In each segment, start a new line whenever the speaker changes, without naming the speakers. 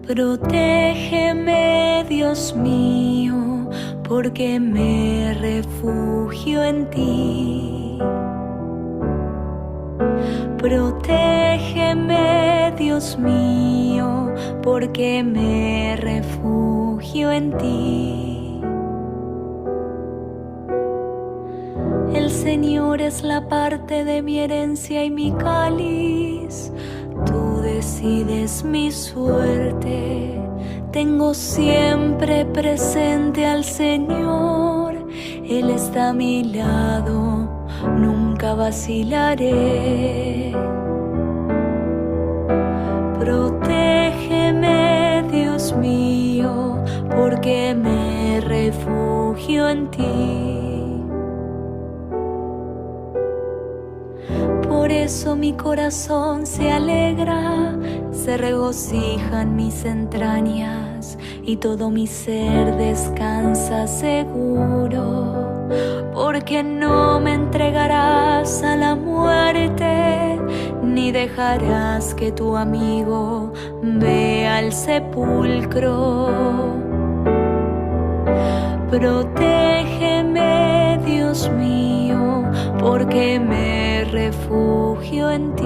Protégeme, Dios mío, porque me refugio en ti. Protégeme, Dios mío, porque me refugio en ti. El Señor es la parte de mi herencia y mi cáliz. Tú decides mi suerte. Tengo siempre presente al Señor. Él está a mi lado, nunca vacilaré. Protégeme, Dios mío, porque me refugio en ti. Por eso mi corazón se alegra, se regocijan mis entrañas y todo mi ser descansa seguro, porque no me entregarás a la muerte, ni dejarás que tu amigo vea el sepulcro. Protégeme, Dios mío, porque me refugio en ti.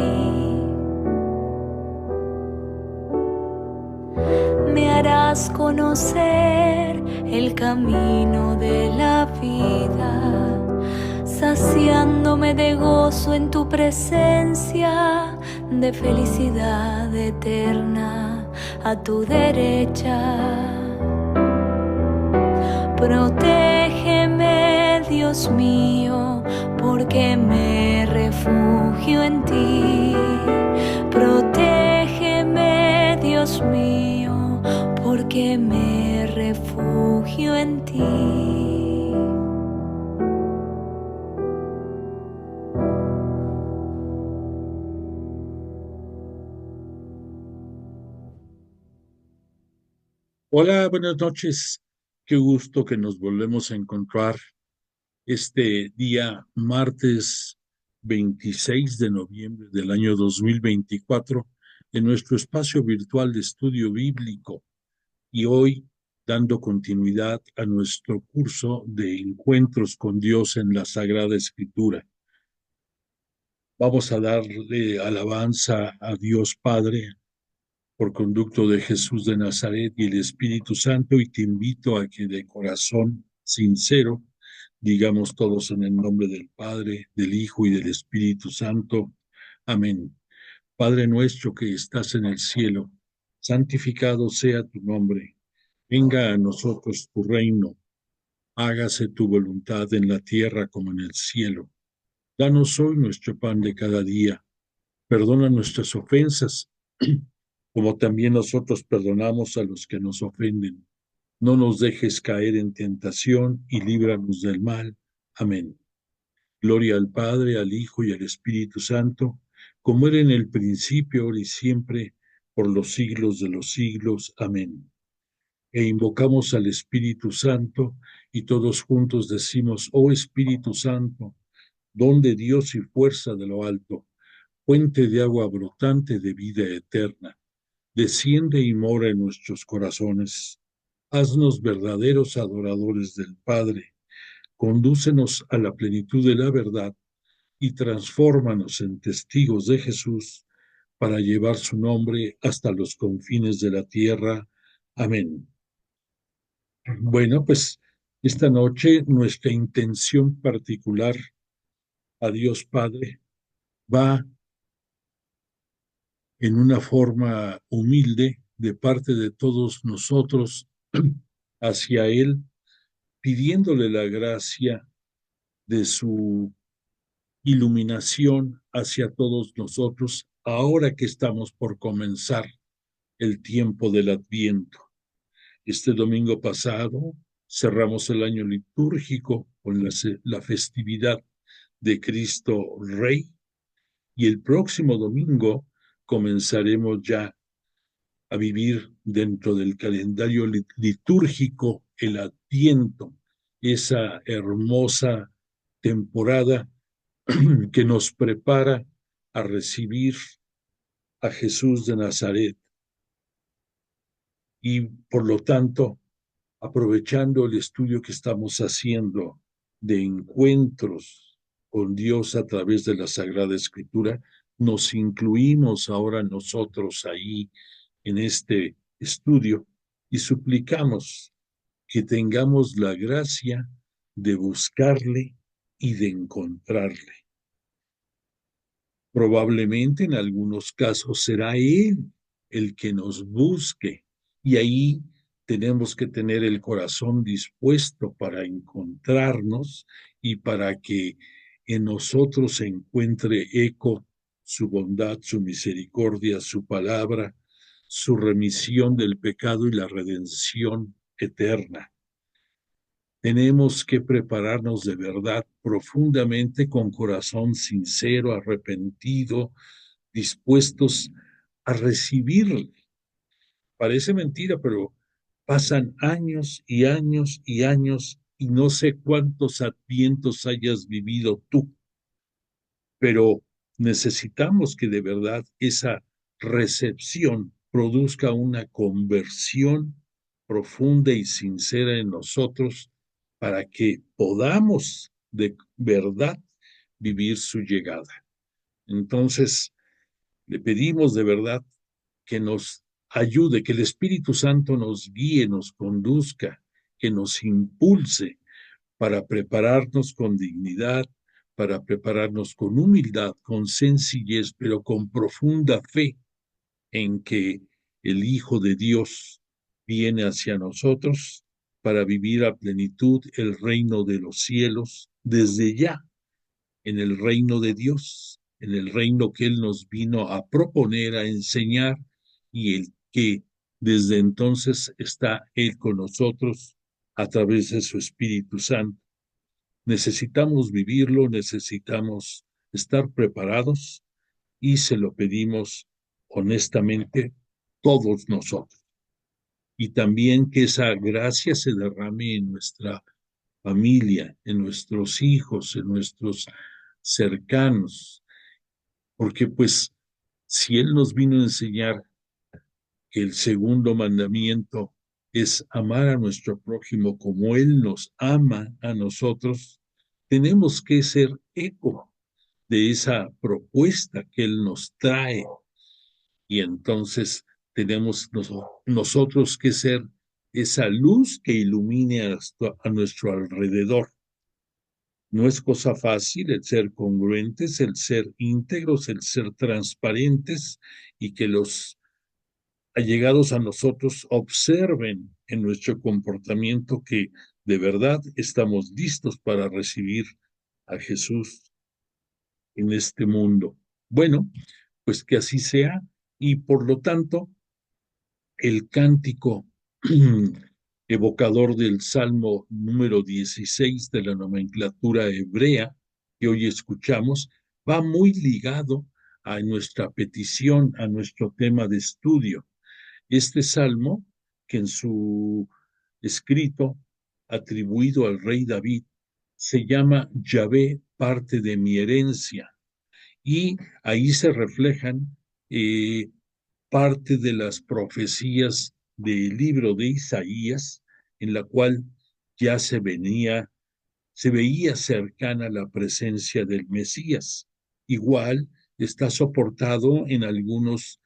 Me harás conocer el camino de la vida, saciándome de gozo en tu presencia, de felicidad eterna a tu derecha. Protégeme, Dios mío, porque me refugio en ti. Protégeme, Dios mío, porque me refugio en ti.
Hola, buenas noches. Qué gusto que nos volvemos a encontrar este día martes 26 de noviembre del año 2024 en nuestro espacio virtual de estudio bíblico y hoy dando continuidad a nuestro curso de encuentros con Dios en la Sagrada Escritura. Vamos a darle alabanza a Dios Padre por conducto de Jesús de Nazaret y el Espíritu Santo, y te invito a que de corazón sincero digamos todos en el nombre del Padre, del Hijo y del Espíritu Santo. Amén. Padre nuestro que estás en el cielo, santificado sea tu nombre. Venga a nosotros tu reino. Hágase tu voluntad en la tierra como en el cielo. Danos hoy nuestro pan de cada día. Perdona nuestras ofensas, como también nosotros perdonamos a los que nos ofenden. No nos dejes caer en tentación y líbranos del mal. Amén. Gloria al Padre, al Hijo y al Espíritu Santo, como era en el principio, ahora y siempre, por los siglos de los siglos. Amén. E invocamos al Espíritu Santo y todos juntos decimos: oh Espíritu Santo, don de Dios y fuerza de lo alto, fuente de agua brotante de vida eterna, desciende y mora en nuestros corazones. Haznos verdaderos adoradores del Padre, condúcenos a la plenitud de la verdad y transfórmanos en testigos de Jesús para llevar su nombre hasta los confines de la tierra. Amén. Bueno, pues esta noche nuestra intención particular a Dios Padre va en una forma humilde de parte de todos nosotros hacia Él, pidiéndole la gracia de su iluminación hacia todos nosotros ahora que estamos por comenzar el tiempo del Adviento. Este domingo pasado cerramos el año litúrgico con la festividad de Cristo Rey, y el próximo domingo comenzaremos ya a vivir dentro del calendario litúrgico el Adviento, esa hermosa temporada que nos prepara a recibir a Jesús de Nazaret. Y por lo tanto, aprovechando el estudio que estamos haciendo de encuentros con Dios a través de la Sagrada Escritura, nos incluimos ahora nosotros ahí en este estudio y suplicamos que tengamos la gracia de buscarle y de encontrarle. Probablemente en algunos casos será Él el que nos busque y ahí tenemos que tener el corazón dispuesto para encontrarnos y para que en nosotros se encuentre eco su bondad, su misericordia, su palabra, su remisión del pecado y la redención eterna. Tenemos que prepararnos de verdad profundamente con corazón sincero, arrepentido, dispuestos a recibirle. Parece mentira, pero pasan años y años y años y no sé cuántos advientos hayas vivido tú, pero necesitamos que de verdad esa recepción produzca una conversión profunda y sincera en nosotros para que podamos de verdad vivir su llegada. Entonces, le pedimos de verdad que nos ayude, que el Espíritu Santo nos guíe, nos conduzca, que nos impulse para prepararnos con dignidad, para prepararnos con humildad, con sencillez, pero con profunda fe en que el Hijo de Dios viene hacia nosotros para vivir a plenitud el reino de los cielos desde ya, en el reino de Dios, en el reino que Él nos vino a proponer, a enseñar y el que desde entonces está Él con nosotros a través de su Espíritu Santo. Necesitamos vivirlo, necesitamos estar preparados y se lo pedimos honestamente todos nosotros. Y también que esa gracia se derrame en nuestra familia, en nuestros hijos, en nuestros cercanos, porque pues si Él nos vino a enseñar que el segundo mandamiento es amar a nuestro prójimo como Él nos ama a nosotros, tenemos que ser eco de esa propuesta que Él nos trae. Y entonces tenemos nosotros que ser esa luz que ilumine a nuestro alrededor. No es cosa fácil el ser congruentes, el ser íntegros, el ser transparentes y que los allegados a nosotros observen en nuestro comportamiento que de verdad estamos listos para recibir a Jesús en este mundo. Bueno, pues que así sea y por lo tanto el cántico evocador del Salmo número 16 de la nomenclatura hebrea que hoy escuchamos va muy ligado a nuestra petición, a nuestro tema de estudio. Este salmo, que en su escrito atribuido al rey David, se llama Yahvé, parte de mi herencia, y ahí se reflejan parte de las profecías del libro de Isaías, en la cual ya se veía cercana la presencia del Mesías. Igual está soportado en algunos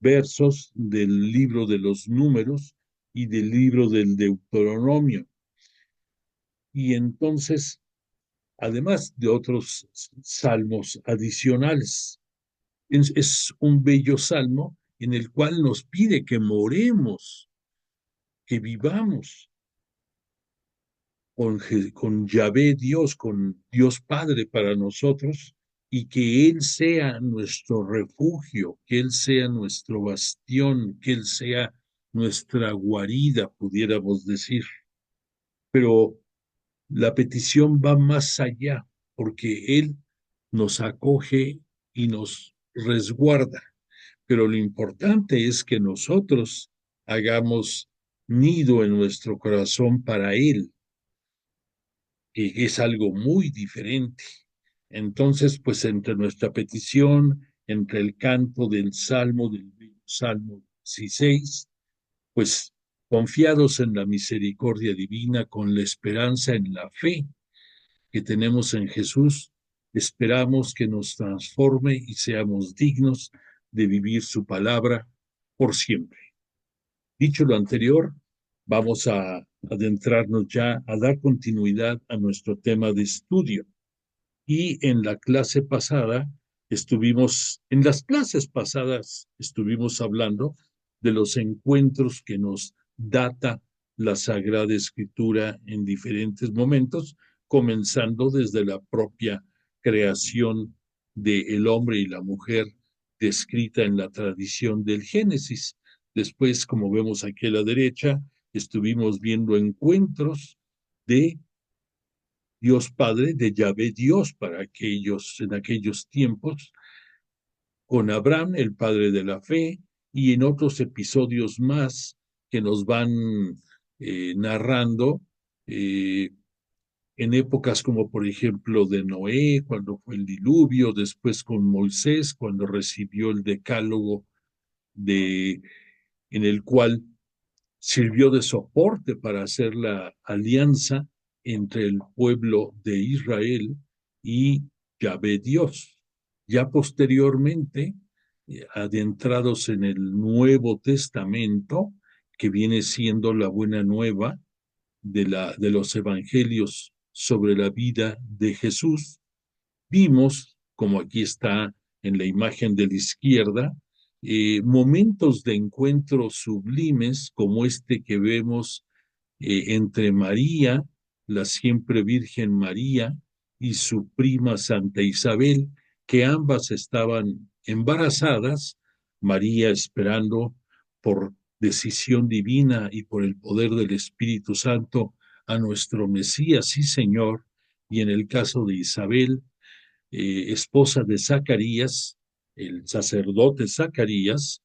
versos del libro de los Números y del libro del Deuteronomio. Y entonces, además de otros salmos adicionales, es un bello salmo en el cual nos pide que moremos, que vivamos con Yahvé Dios, con Dios Padre para nosotros, y que Él sea nuestro refugio, que Él sea nuestro bastión, que Él sea nuestra guarida, pudiéramos decir. Pero la petición va más allá, porque Él nos acoge y nos resguarda. Pero lo importante es que nosotros hagamos nido en nuestro corazón para Él, que es algo muy diferente. Entonces, pues entre nuestra petición, entre el canto del Salmo 16, pues confiados en la misericordia divina, con la esperanza en la fe que tenemos en Jesús, esperamos que nos transforme y seamos dignos de vivir su palabra por siempre. Dicho lo anterior, vamos a adentrarnos ya a dar continuidad a nuestro tema de estudio. Y en la clase pasada en las clases pasadas estuvimos hablando de los encuentros que nos data la Sagrada Escritura en diferentes momentos, comenzando desde la propia creación del hombre y la mujer descrita en la tradición del Génesis. Después, como vemos aquí a la derecha, estuvimos viendo encuentros de Dios Padre, de Yahvé Dios para en aquellos tiempos, con Abraham, el padre de la fe, y en otros episodios más que nos van narrando en épocas como por ejemplo de Noé, cuando fue el diluvio, después con Moisés, cuando recibió el decálogo en el cual sirvió de soporte para hacer la alianza entre el pueblo de Israel y Yahvé Dios. Ya posteriormente, adentrados en el Nuevo Testamento, que viene siendo la buena nueva de los evangelios sobre la vida de Jesús, vimos, como aquí está en la imagen de la izquierda, momentos de encuentros sublimes como este que vemos entre María, la siempre Virgen María, y su prima Santa Isabel, que ambas estaban embarazadas, María esperando por decisión divina y por el poder del Espíritu Santo a nuestro Mesías y Señor, y en el caso de Isabel, esposa de Zacarías, el sacerdote Zacarías,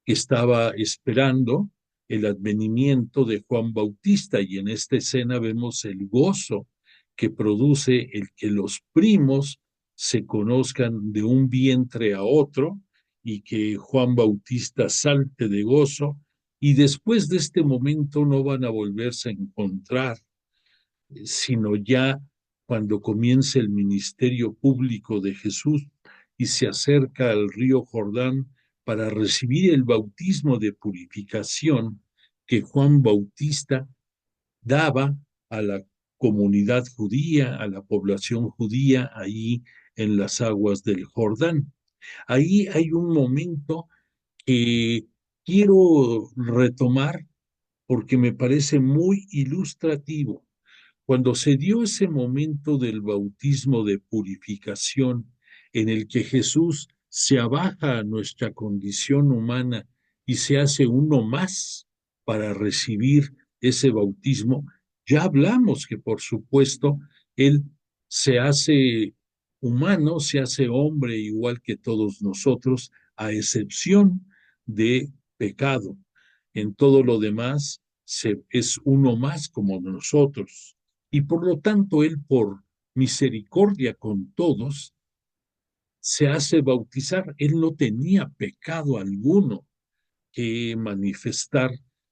que estaba esperando el advenimiento de Juan Bautista, y en esta escena vemos el gozo que produce el que los primos se conozcan de un vientre a otro y que Juan Bautista salte de gozo, y después de este momento no van a volverse a encontrar, sino ya cuando comience el ministerio público de Jesús y se acerca al río Jordán para recibir el bautismo de purificación que Juan Bautista daba a la comunidad judía, a la población judía ahí en las aguas del Jordán. Ahí hay un momento que quiero retomar porque me parece muy ilustrativo. Cuando se dio ese momento del bautismo de purificación en el que Jesús se abaja a nuestra condición humana y se hace uno más para recibir ese bautismo, ya hablamos que por supuesto Él se hace humano, se hace hombre igual que todos nosotros, a excepción de pecado. En todo lo demás es uno más como nosotros. Y por lo tanto, Él, por misericordia con todos, se hace bautizar. Él no tenía pecado alguno que manifestar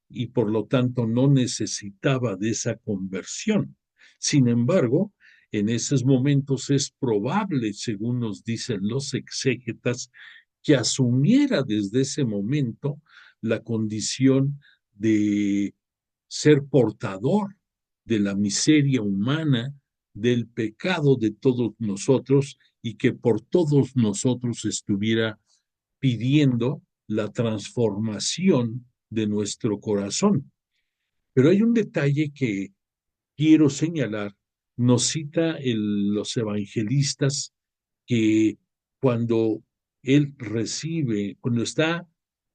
y por lo tanto no necesitaba de esa conversión. Sin embargo, en esos momentos es probable, según nos dicen los exégetas, que asumiera desde ese momento la condición de ser portador de la miseria humana, del pecado de todos nosotros, y que por todos nosotros estuviera pidiendo la transformación de nuestro corazón. Pero hay un detalle que quiero señalar. Nos cita los evangelistas que cuando él recibe,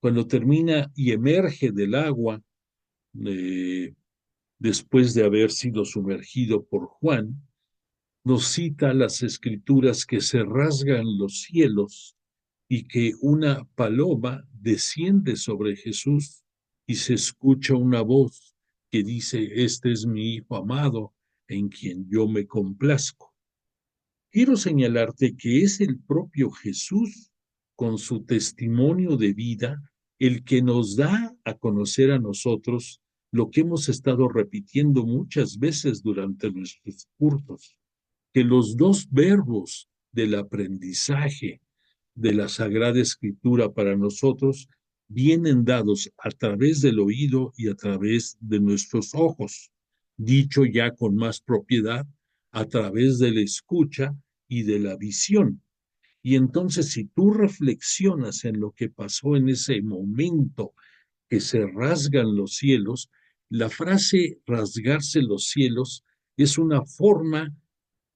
cuando termina y emerge del agua, eh, después de haber sido sumergido por Juan, nos cita las escrituras que se rasgan los cielos y que una paloma desciende sobre Jesús y se escucha una voz que dice: este es mi Hijo amado, en quien yo me complazco. Quiero señalarte que es el propio Jesús, con su testimonio de vida, el que nos da a conocer a nosotros lo que hemos estado repitiendo muchas veces durante nuestros cursos, que los dos verbos del aprendizaje de la Sagrada Escritura para nosotros vienen dados a través del oído y a través de nuestros ojos, dicho ya con más propiedad, a través de la escucha y de la visión. Y entonces, si tú reflexionas en lo que pasó en ese momento que se rasgan los cielos, la frase rasgarse los cielos es una forma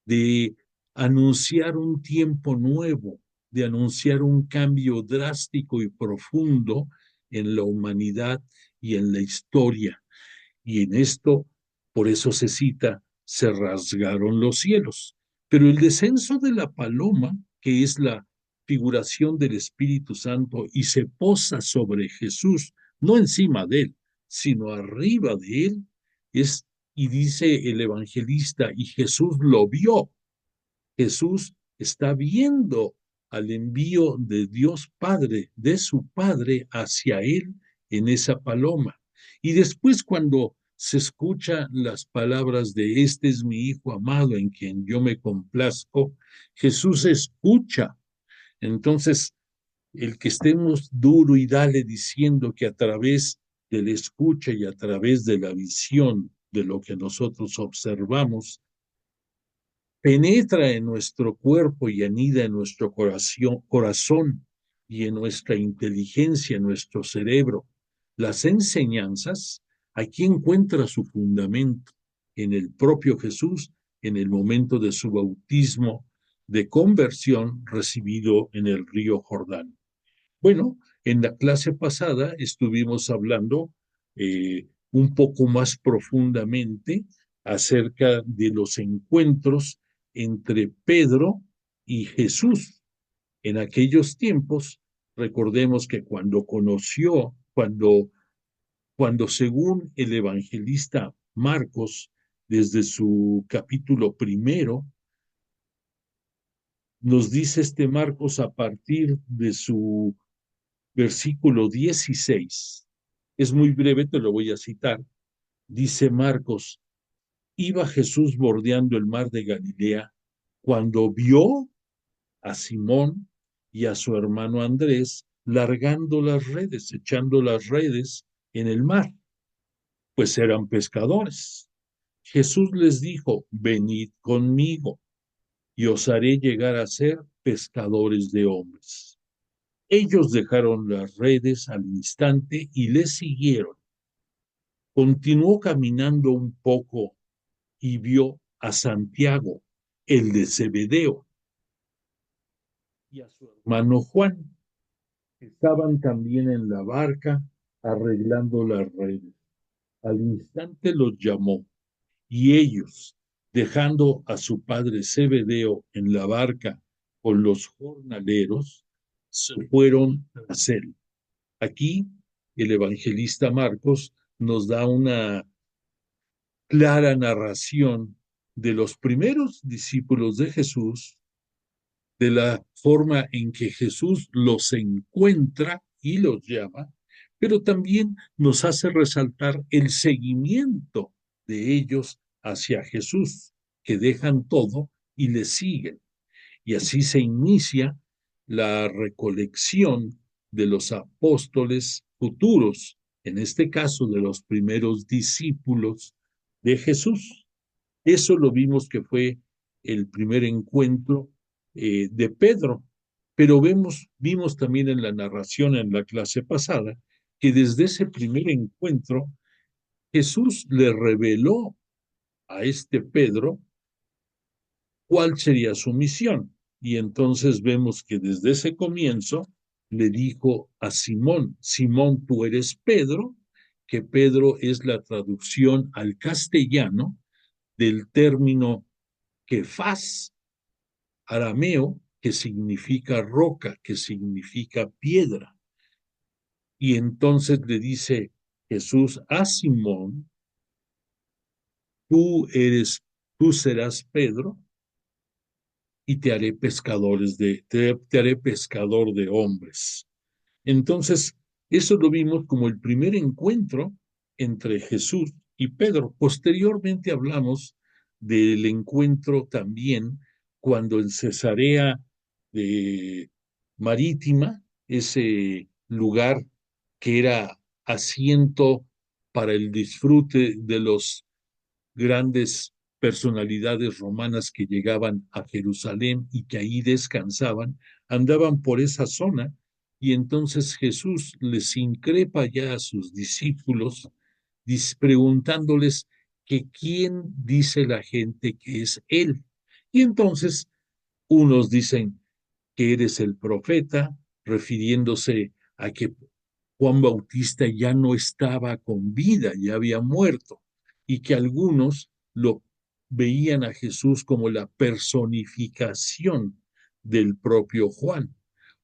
de anunciar un tiempo nuevo, de anunciar un cambio drástico y profundo en la humanidad y en la historia. Y en esto, por eso se cita, se rasgaron los cielos. Pero el descenso de la paloma, que es la figuración del Espíritu Santo, y se posa sobre Jesús, no encima de él, sino arriba de él, es, y dice el evangelista, y Jesús lo vio. Jesús está viendo al envío de Dios Padre, de su Padre hacia él en esa paloma. Y después cuando se escuchan las palabras de este es mi Hijo amado en quien yo me complazco, Jesús escucha. Entonces, el que estemos duro y dale diciendo que a través de la escucha y a través de la visión de lo que nosotros observamos, penetra en nuestro cuerpo y anida en nuestro corazón y en nuestra inteligencia, en nuestro cerebro. Las enseñanzas, aquí encuentra su fundamento en el propio Jesús, en el momento de su bautismo de conversión recibido en el río Jordán. Bueno, en la clase pasada estuvimos hablando un poco más profundamente acerca de los encuentros entre Pedro y Jesús. En aquellos tiempos, recordemos que cuando según el evangelista Marcos, desde su capítulo primero, nos dice este Marcos a partir de su versículo 16. Es muy breve, te lo voy a citar. Dice Marcos, iba Jesús bordeando el mar de Galilea cuando vio a Simón y a su hermano Andrés largando las redes, echando las redes en el mar, pues eran pescadores. Jesús les dijo, venid conmigo y os haré llegar a ser pescadores de hombres. Ellos dejaron las redes al instante y le siguieron. Continuó caminando un poco y vio a Santiago, el de Zebedeo, y a su hermano Juan, que estaban también en la barca arreglando las redes. Al instante los llamó y ellos, dejando a su padre Zebedeo en la barca con los jornaleros, se fueron tras él. Aquí el evangelista Marcos nos da una clara narración de los primeros discípulos de Jesús, de la forma en que Jesús los encuentra y los llama, pero también nos hace resaltar el seguimiento de ellos hacia Jesús, que dejan todo y le siguen. Y así se inicia la recolección de los apóstoles futuros, en este caso de los primeros discípulos de Jesús. Eso lo vimos que fue el primer encuentro de Pedro, pero vimos también en la narración en la clase pasada que desde ese primer encuentro Jesús le reveló a este Pedro cuál sería su misión. Y entonces vemos que desde ese comienzo le dijo a Simón, Simón, tú eres Pedro, que Pedro es la traducción al castellano del término Kefas, arameo, que significa roca, que significa piedra. Y entonces le dice Jesús a Simón, tú serás Pedro, y te haré te haré pescador de hombres. Entonces, eso lo vimos como el primer encuentro entre Jesús y Pedro. Posteriormente hablamos del encuentro también cuando en Cesarea de Marítima, ese lugar que era asiento para el disfrute de los grandes personalidades romanas que llegaban a Jerusalén y que ahí descansaban, andaban por esa zona y entonces Jesús les increpa ya a sus discípulos preguntándoles que quién dice la gente que es él. Y entonces unos dicen que eres el profeta, refiriéndose a que Juan Bautista ya no estaba con vida, ya había muerto, y que algunos lo veían a Jesús como la personificación del propio Juan.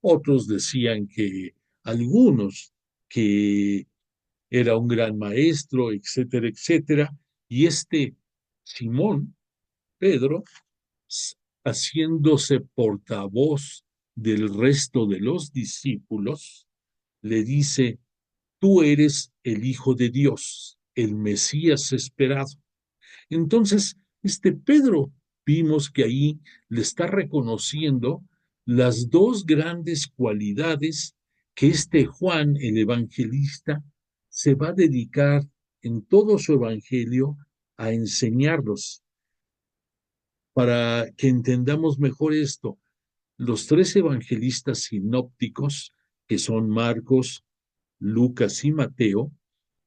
Otros decían que algunos que era un gran maestro, etcétera, etcétera, y este Simón, Pedro, haciéndose portavoz del resto de los discípulos, le dice, tú eres el Hijo de Dios, el Mesías esperado. Entonces, este Pedro, vimos que ahí le está reconociendo las dos grandes cualidades que este Juan, el evangelista, se va a dedicar en todo su evangelio a enseñarlos. Para que entendamos mejor esto, los tres evangelistas sinópticos, que son Marcos, Lucas y Mateo,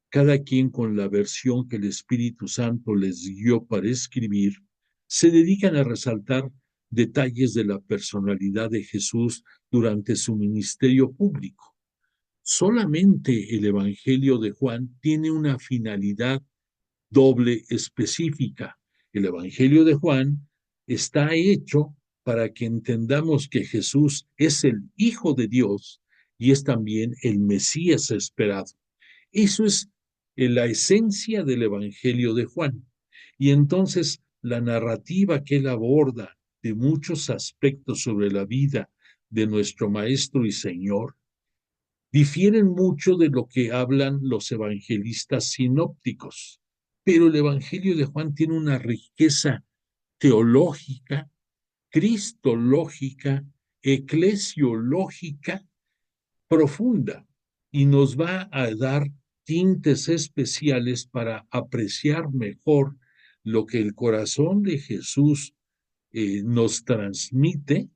cada quien con la versión que el Espíritu Santo les guió para escribir, se dedican a resaltar detalles de la personalidad de Jesús durante su ministerio público. Solamente el Evangelio de Juan tiene una finalidad doble específica. El Evangelio de Juan está hecho para que entendamos que Jesús es el Hijo de Dios y es también el Mesías esperado. Eso es la esencia del Evangelio de Juan. Y entonces la narrativa que él aborda de muchos aspectos sobre la vida de nuestro Maestro y Señor difieren mucho de lo que hablan los evangelistas sinópticos. Pero el Evangelio de Juan tiene una riqueza teológica, cristológica, eclesiológica profunda y nos va a dar tintes especiales para apreciar mejor lo que el corazón de Jesús nos transmite,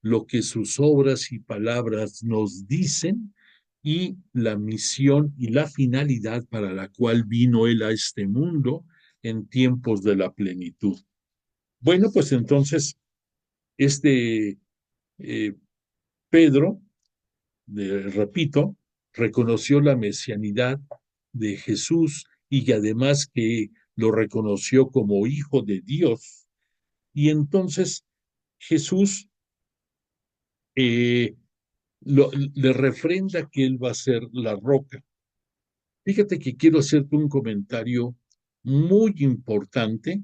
lo que sus obras y palabras nos dicen y la misión y la finalidad para la cual vino Él a este mundo en tiempos de la plenitud. Bueno, pues entonces, este Pedro, repito, reconoció la mesianidad de Jesús y además que lo reconoció como hijo de Dios. Y entonces Jesús le refrenda que él va a ser la roca. Fíjate que quiero hacerte un comentario muy importante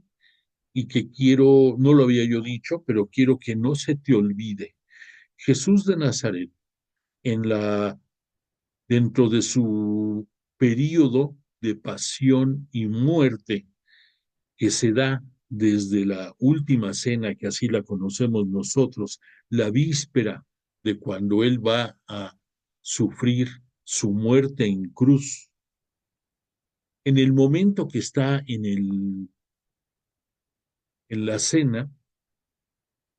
y que quiero, no lo había yo dicho, pero quiero que no se te olvide. Jesús de Nazaret, dentro de su período de pasión y muerte que se da desde la última cena, que así la conocemos nosotros, la víspera de cuando él va a sufrir su muerte en cruz, en el momento que está en la cena,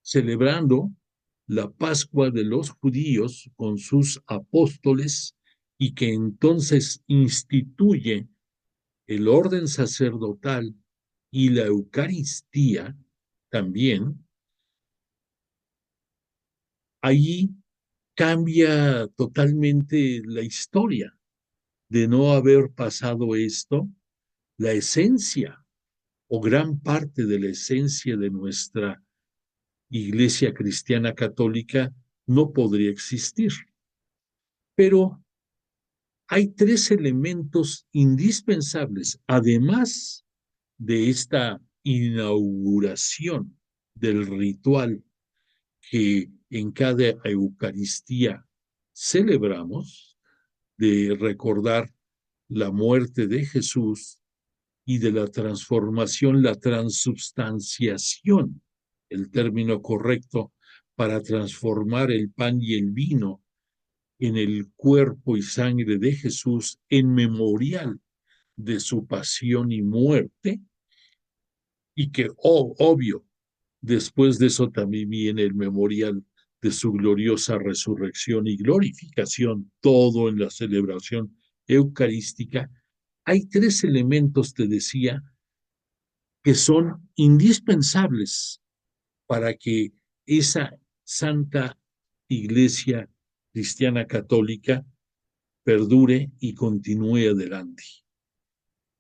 celebrando la Pascua de los judíos con sus apóstoles y que entonces instituye el orden sacerdotal y la Eucaristía también, allí cambia totalmente la historia. De no haber pasado esto, la esencia o gran parte de la esencia de nuestra Iglesia Cristiana Católica no podría existir. Pero hay tres elementos indispensables, además de esta inauguración del ritual que en cada Eucaristía celebramos, de recordar la muerte de Jesús y de la transformación, la transubstanciación, el término correcto para transformar el pan y el vino en el cuerpo y sangre de Jesús en memorial de su pasión y muerte, y que, obvio, después de eso también viene el memorial de su gloriosa resurrección y glorificación, todo en la celebración eucarística. Hay tres elementos, te decía, que son indispensables para que esa santa iglesia cristiana católica perdure y continúe adelante.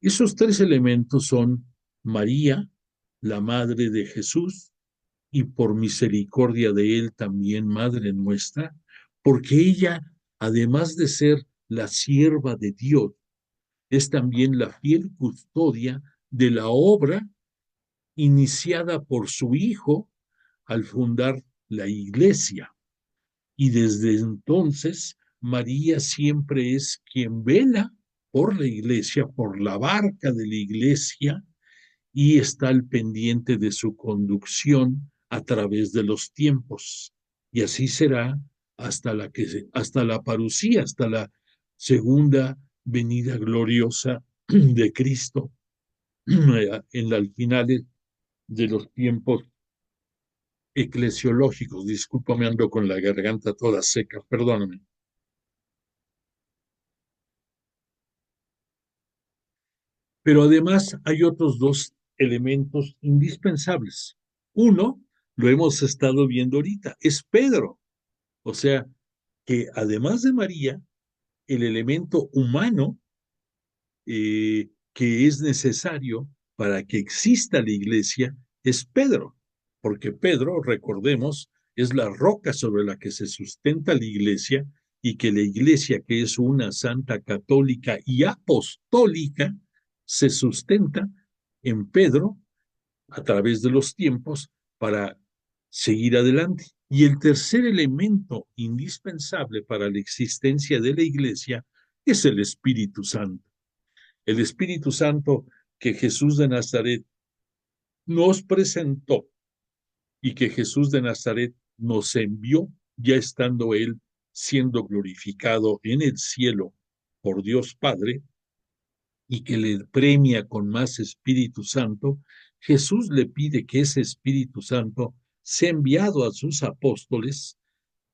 Esos tres elementos son María, la Madre de Jesús, y por misericordia de Él también Madre nuestra, porque ella, además de ser la sierva de Dios, es también la fiel custodia de la obra iniciada por su Hijo al fundar la Iglesia. Y desde entonces, María siempre es quien vela por la Iglesia, por la barca de la Iglesia, y está al pendiente de su conducción a través de los tiempos. Y así será hasta la parucía, hasta la segunda venida gloriosa de Cristo al final de los tiempos eclesiológicos. Discúlpame, ando con la garganta toda seca, perdóname. Pero además hay otros dos elementos indispensables. Uno, lo hemos estado viendo ahorita, es Pedro. O sea, que además de María, el elemento humano que es necesario para que exista la iglesia es Pedro, porque Pedro, recordemos, es la roca sobre la que se sustenta la iglesia, y que la iglesia, que es una santa católica y apostólica, se sustenta en Pedro a través de los tiempos para seguir adelante. Y el tercer elemento indispensable para la existencia de la iglesia es el Espíritu Santo. El Espíritu Santo que Jesús de Nazaret nos presentó y que Jesús de Nazaret nos envió, ya estando Él siendo glorificado en el cielo por Dios Padre, y que le premia con más Espíritu Santo. Jesús le pide que ese Espíritu Santo sea enviado a sus apóstoles,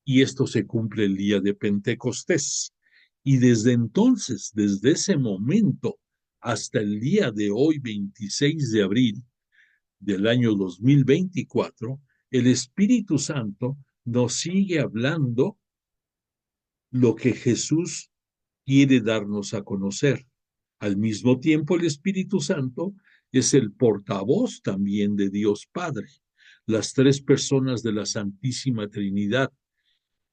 y esto se cumple el día de Pentecostés. Y desde entonces, desde ese momento hasta el día de hoy, 26 de abril del año 2024, el Espíritu Santo nos sigue hablando lo que Jesús quiere darnos a conocer. Al mismo tiempo, el Espíritu Santo es el portavoz también de Dios Padre. Las tres personas de la Santísima Trinidad,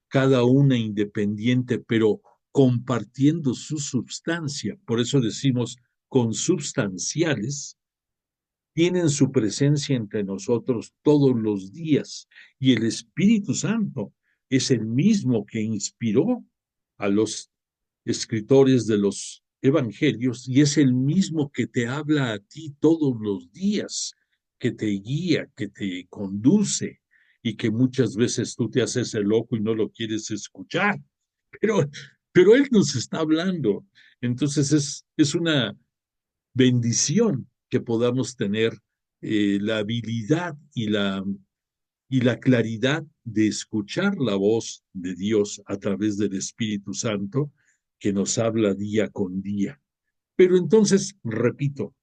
cada una independiente, pero compartiendo su substancia, por eso decimos consubstanciales, tienen su presencia entre nosotros todos los días. Y el Espíritu Santo es el mismo que inspiró a los escritores de los evangelios, y es el mismo que te habla a ti todos los días, que te guía, que te conduce, y que muchas veces tú te haces el loco y no lo quieres escuchar, pero, pero Él nos está hablando. Entonces es una bendición que podamos tener la habilidad y la claridad de escuchar la voz de Dios a través del Espíritu Santo, que nos habla día con día. Pero entonces, repito,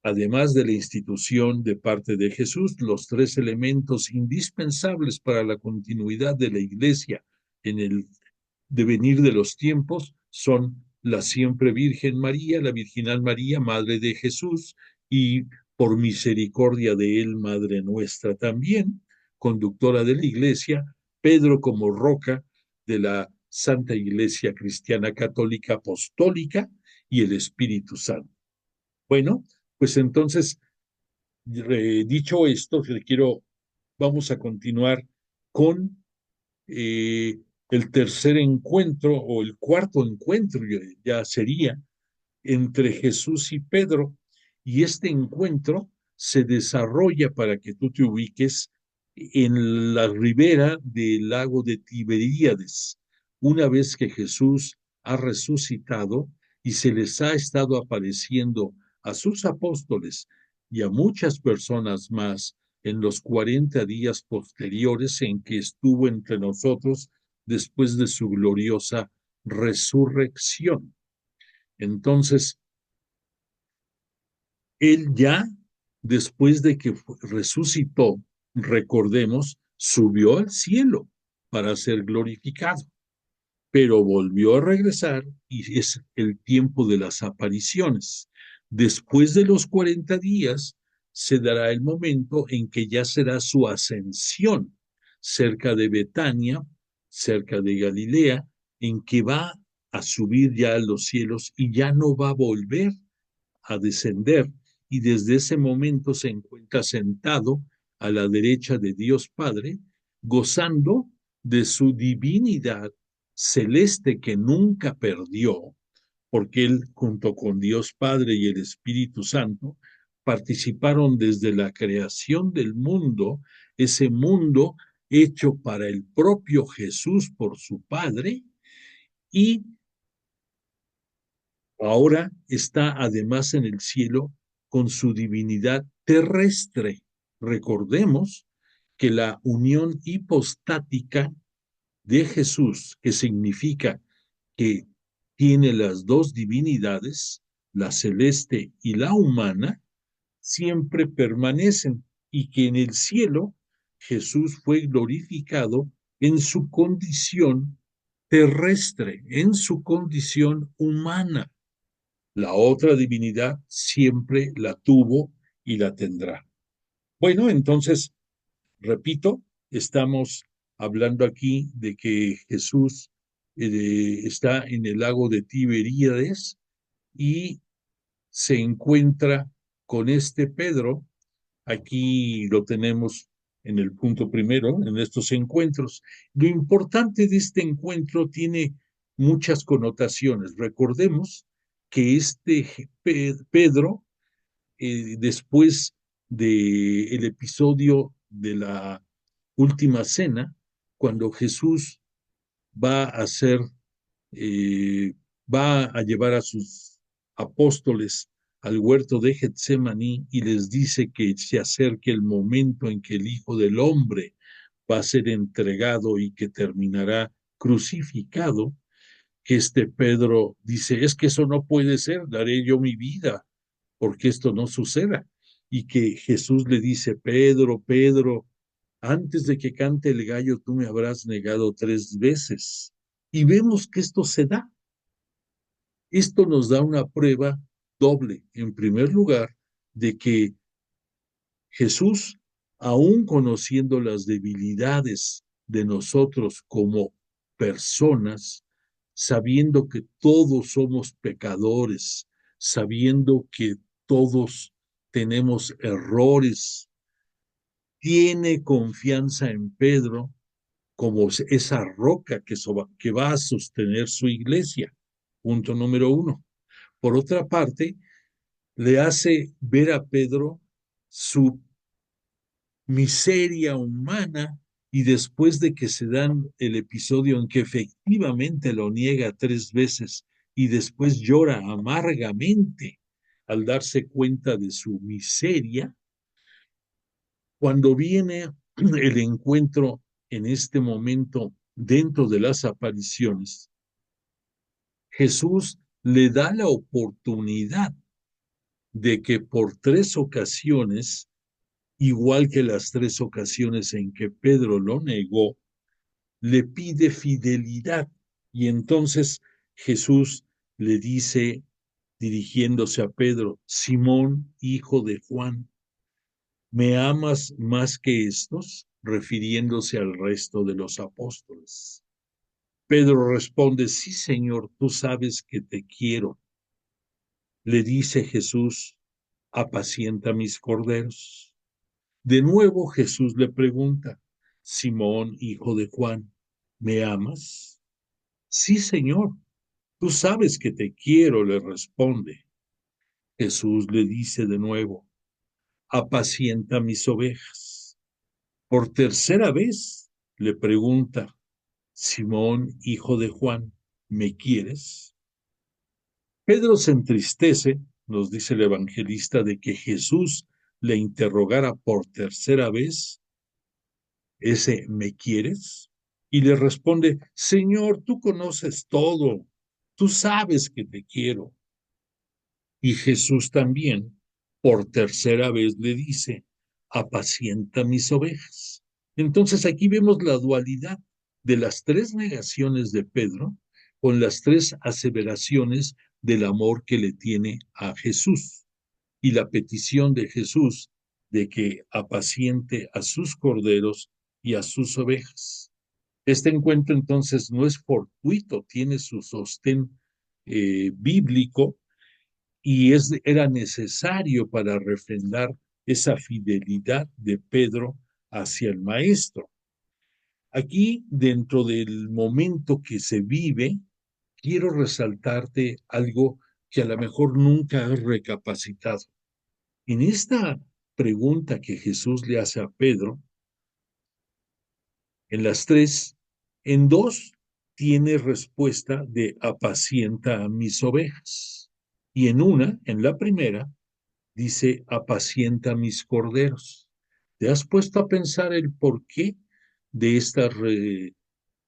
además de la institución de parte de Jesús, los tres elementos indispensables para la continuidad de la Iglesia en el devenir de los tiempos son la siempre Virgen María, la Virginal María, Madre de Jesús, y por misericordia de Él, Madre nuestra también, conductora de la Iglesia, Pedro como roca de la Santa Iglesia Cristiana Católica Apostólica, y el Espíritu Santo. Bueno, pues entonces, dicho esto, vamos a continuar con el tercer encuentro, o el cuarto encuentro ya sería, entre Jesús y Pedro, y este encuentro se desarrolla, para que tú te ubiques, en la ribera del lago de Tiberíades, una vez que Jesús ha resucitado y se les ha estado apareciendo a sus apóstoles y a muchas personas más en los 40 días posteriores en que estuvo entre nosotros después de su gloriosa resurrección. Entonces, él ya, después de que resucitó, recordemos, subió al cielo para ser glorificado, pero volvió a regresar y es el tiempo de las apariciones. Después de los 40 días, se dará el momento en que ya será su ascensión cerca de Betania, cerca de Galilea, en que va a subir ya a los cielos y ya no va a volver a descender, y desde ese momento se encuentra sentado a la derecha de Dios Padre, gozando de su divinidad celeste que nunca perdió, porque él junto con Dios Padre y el Espíritu Santo participaron desde la creación del mundo, ese mundo hecho para el propio Jesús por su Padre, y ahora está además en el cielo con su divinidad terrestre. Recordemos que la unión hipostática de Jesús, que significa que tiene las dos divinidades, la celeste y la humana, siempre permanecen, y que en el cielo Jesús fue glorificado en su condición terrestre, en su condición humana. La otra divinidad siempre la tuvo y la tendrá. Bueno, entonces, repito, estamos hablando aquí de que Jesús está en el lago de Tiberíades y se encuentra con este Pedro. Aquí lo tenemos en el punto primero, en estos encuentros. Lo importante de este encuentro tiene muchas connotaciones. Recordemos que Pedro, después del episodio de la última cena, cuando Jesús va a hacer eh, va a llevar a sus apóstoles al huerto de Getsemaní y les dice que se acerque el momento en que el Hijo del Hombre va a ser entregado y que terminará crucificado, que este Pedro dice, es que eso no puede ser, daré yo mi vida porque esto no suceda. Y que Jesús le dice, Pedro, Pedro, antes de que cante el gallo, tú me habrás negado 3 veces. Y vemos que esto se da. Esto nos da una prueba doble. En primer lugar, de que Jesús, aun conociendo las debilidades de nosotros como personas, sabiendo que todos somos pecadores, sabiendo que todos tenemos errores, tiene confianza en Pedro como esa roca que va a sostener su iglesia. Punto número uno. Por otra parte, le hace ver a Pedro su miseria humana, y después de que se dan el episodio en que efectivamente lo niega 3 veces y después llora amargamente al darse cuenta de su miseria, cuando viene el encuentro en este momento dentro de las apariciones, Jesús le da la oportunidad de que por 3 ocasiones, igual que las 3 ocasiones en que Pedro lo negó, le pide fidelidad. Y entonces Jesús le dice, dirigiéndose a Pedro, Simón, hijo de Juan, ¿me amas más que estos? Refiriéndose al resto de los apóstoles. Pedro responde, sí, Señor, tú sabes que te quiero. Le dice Jesús, apacienta mis corderos. De nuevo Jesús le pregunta, Simón, hijo de Juan, ¿me amas? Sí, Señor, Tú sabes que te quiero, le responde. Jesús le dice de nuevo, apacienta mis ovejas. Por tercera vez le pregunta, Simón, hijo de Juan, ¿me quieres? Pedro se entristece, nos dice el evangelista, de que Jesús le interrogara por tercera vez ese ¿me quieres? Y le responde, Señor, tú conoces todo, tú sabes que te quiero. Y Jesús también, por tercera vez, le dice, apacienta mis ovejas. Entonces aquí vemos la dualidad de las tres negaciones de Pedro con las tres aseveraciones del amor que le tiene a Jesús y la petición de Jesús de que apaciente a sus corderos y a sus ovejas. Este encuentro entonces no es fortuito, tiene su sostén bíblico y era necesario para refrendar esa fidelidad de Pedro hacia el Maestro. Aquí, dentro del momento que se vive, quiero resaltarte algo que a lo mejor nunca has recapacitado. En esta pregunta que Jesús le hace a Pedro, en las tres, en dos tiene respuesta de apacienta a mis ovejas. Y en una, en la primera, dice, apacienta mis corderos. ¿Te has puesto a pensar el porqué de estas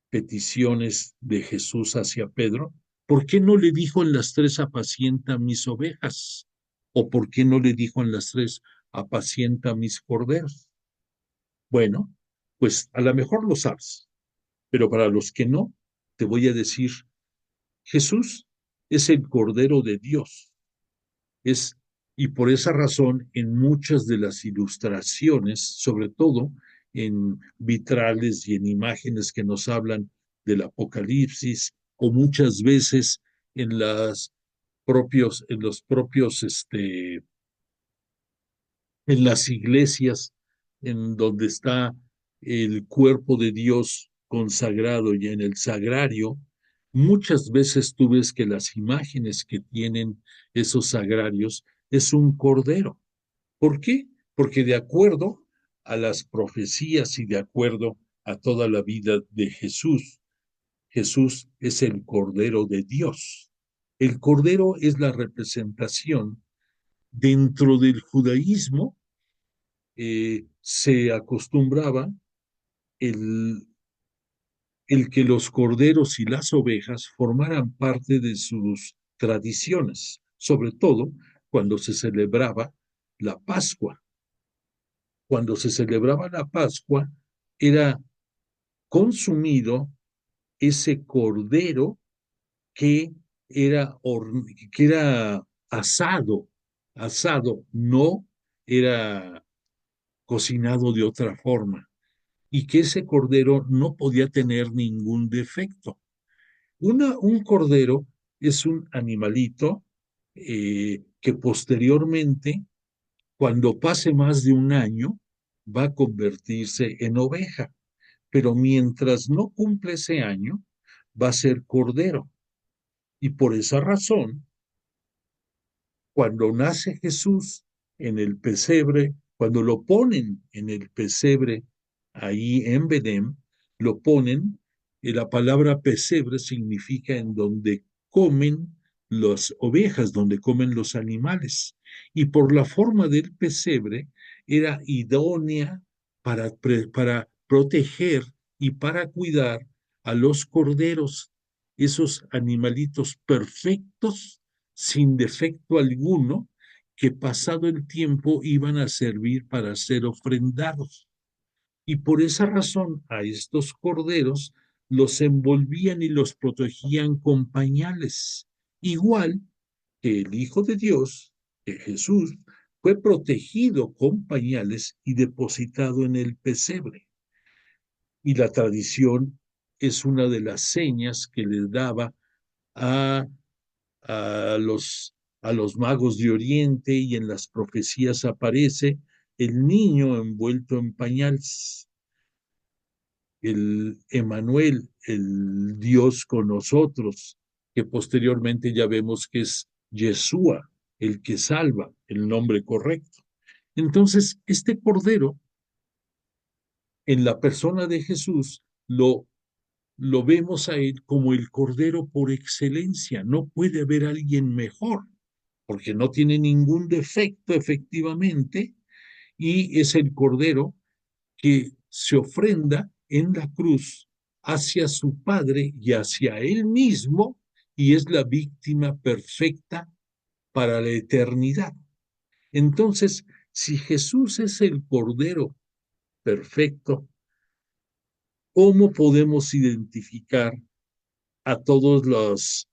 peticiones de Jesús hacia Pedro? ¿Por qué no le dijo en las tres, apacienta mis ovejas? ¿O por qué no le dijo en las tres, apacienta mis corderos? Bueno, pues a lo mejor lo sabes, pero para los que no, te voy a decir, Jesús es el Cordero de Dios. Es, y por esa razón, en muchas de las ilustraciones, sobre todo en vitrales y en imágenes que nos hablan del Apocalipsis, o muchas veces en en los propios, en las iglesias, en donde está el cuerpo de Dios consagrado y en el sagrario, muchas veces tú ves que las imágenes que tienen esos sagrarios es un cordero. ¿Por qué? Porque de acuerdo a las profecías y de acuerdo a toda la vida de Jesús, Jesús es el Cordero de Dios. El Cordero es la representación dentro del judaísmo. Se acostumbraba el, el que los corderos y las ovejas formaran parte de sus tradiciones, sobre todo cuando se celebraba la Pascua. Cuando se celebraba la Pascua, era consumido ese cordero que que era asado, no era cocinado de otra forma, y que ese cordero no podía tener ningún defecto. Un cordero es un animalito que posteriormente, cuando pase más de un año, va a convertirse en oveja, pero mientras no cumple ese año, va a ser cordero. Y por esa razón, cuando nace Jesús en el pesebre, cuando lo ponen en el pesebre ahí en Belén, lo ponen, y la palabra pesebre significa en donde comen las ovejas, donde comen los animales. Y por la forma del pesebre era idónea para proteger y para cuidar a los corderos, esos animalitos perfectos sin defecto alguno, que pasado el tiempo iban a servir para ser ofrendados. Y por esa razón a estos corderos los envolvían y los protegían con pañales, igual que el Hijo de Dios, que Jesús, fue protegido con pañales y depositado en el pesebre. Y la tradición es una de las señas que les daba a a los, a los magos de Oriente, y en las profecías aparece el niño envuelto en pañales, el Emanuel, el Dios con nosotros, que posteriormente ya vemos que es Yeshua, el que salva, el nombre correcto. Entonces, este Cordero, en la persona de Jesús, lo vemos a él como el Cordero por excelencia. No puede haber alguien mejor, porque no tiene ningún defecto efectivamente, y es el Cordero que se ofrenda en la cruz hacia su Padre y hacia él mismo, y es la víctima perfecta para la eternidad. Entonces, si Jesús es el Cordero perfecto, ¿cómo podemos identificar a todos los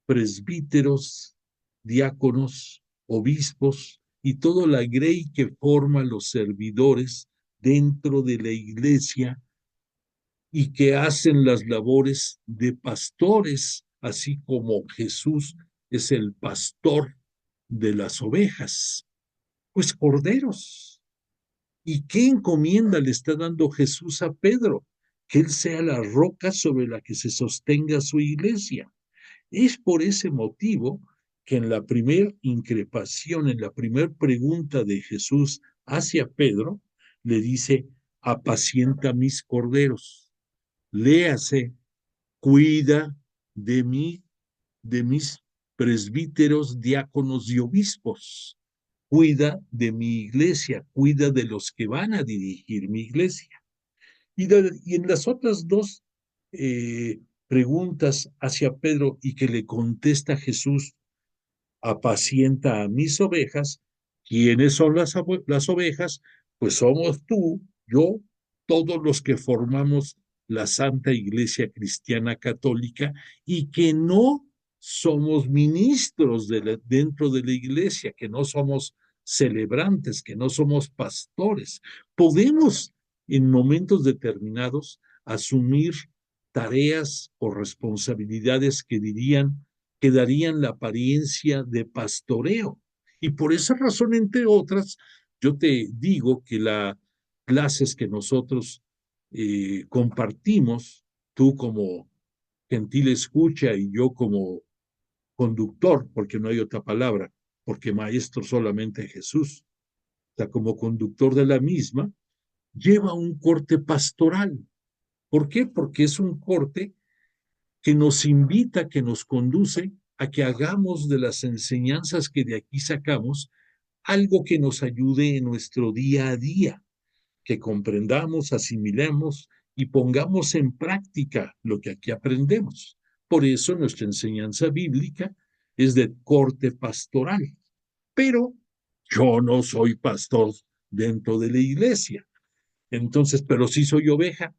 presbíteros, diáconos, obispos y toda la grey que forma los servidores dentro de la iglesia y que hacen las labores de pastores, así como Jesús es el pastor de las ovejas? Pues corderos. ¿Y qué encomienda le está dando Jesús a Pedro? Que él sea la roca sobre la que se sostenga su iglesia. Es por ese motivo que en la primer increpación, en la primer pregunta de Jesús hacia Pedro, le dice: apacienta mis corderos. Léase, cuida de mí, de mis presbíteros, diáconos y obispos. Cuida de mi iglesia, cuida de los que van a dirigir mi iglesia. Y en las otras dos preguntas hacia Pedro y que le contesta Jesús: apacienta a mis ovejas. ¿Quiénes son las ovejas? Pues somos tú, yo, todos los que formamos la Santa Iglesia Cristiana Católica y que no somos ministros dentro de la iglesia, que no somos celebrantes, que no somos pastores. Podemos en momentos determinados asumir tareas o responsabilidades que darían la apariencia de pastoreo. Y por esa razón, entre otras, yo te digo que las clases que nosotros compartimos, tú como gentil escucha y yo como conductor, porque no hay otra palabra, porque maestro solamente Jesús, o sea, como conductor de la misma, lleva un corte pastoral. ¿Por qué? Porque es un corte que nos invita, que nos conduce a que hagamos de las enseñanzas que de aquí sacamos algo que nos ayude en nuestro día a día, que comprendamos, asimilemos y pongamos en práctica lo que aquí aprendemos. Por eso nuestra enseñanza bíblica es de corte pastoral. Pero yo no soy pastor dentro de la iglesia. Entonces, pero sí soy oveja,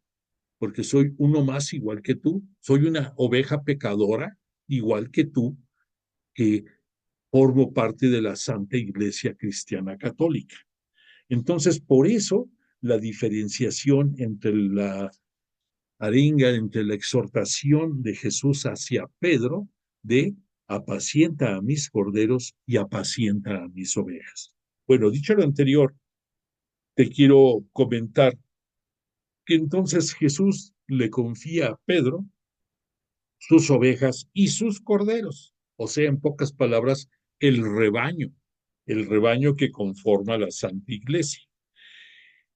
porque soy uno más igual que tú, soy una oveja pecadora igual que tú, que formo parte de la Santa Iglesia Cristiana Católica. Entonces, por eso la diferenciación entre la arenga, entre la exhortación de Jesús hacia Pedro de apacienta a mis corderos y apacienta a mis ovejas. Bueno, dicho lo anterior, te quiero comentar que entonces Jesús le confía a Pedro sus ovejas y sus corderos, o sea, en pocas palabras, el rebaño que conforma la Santa Iglesia.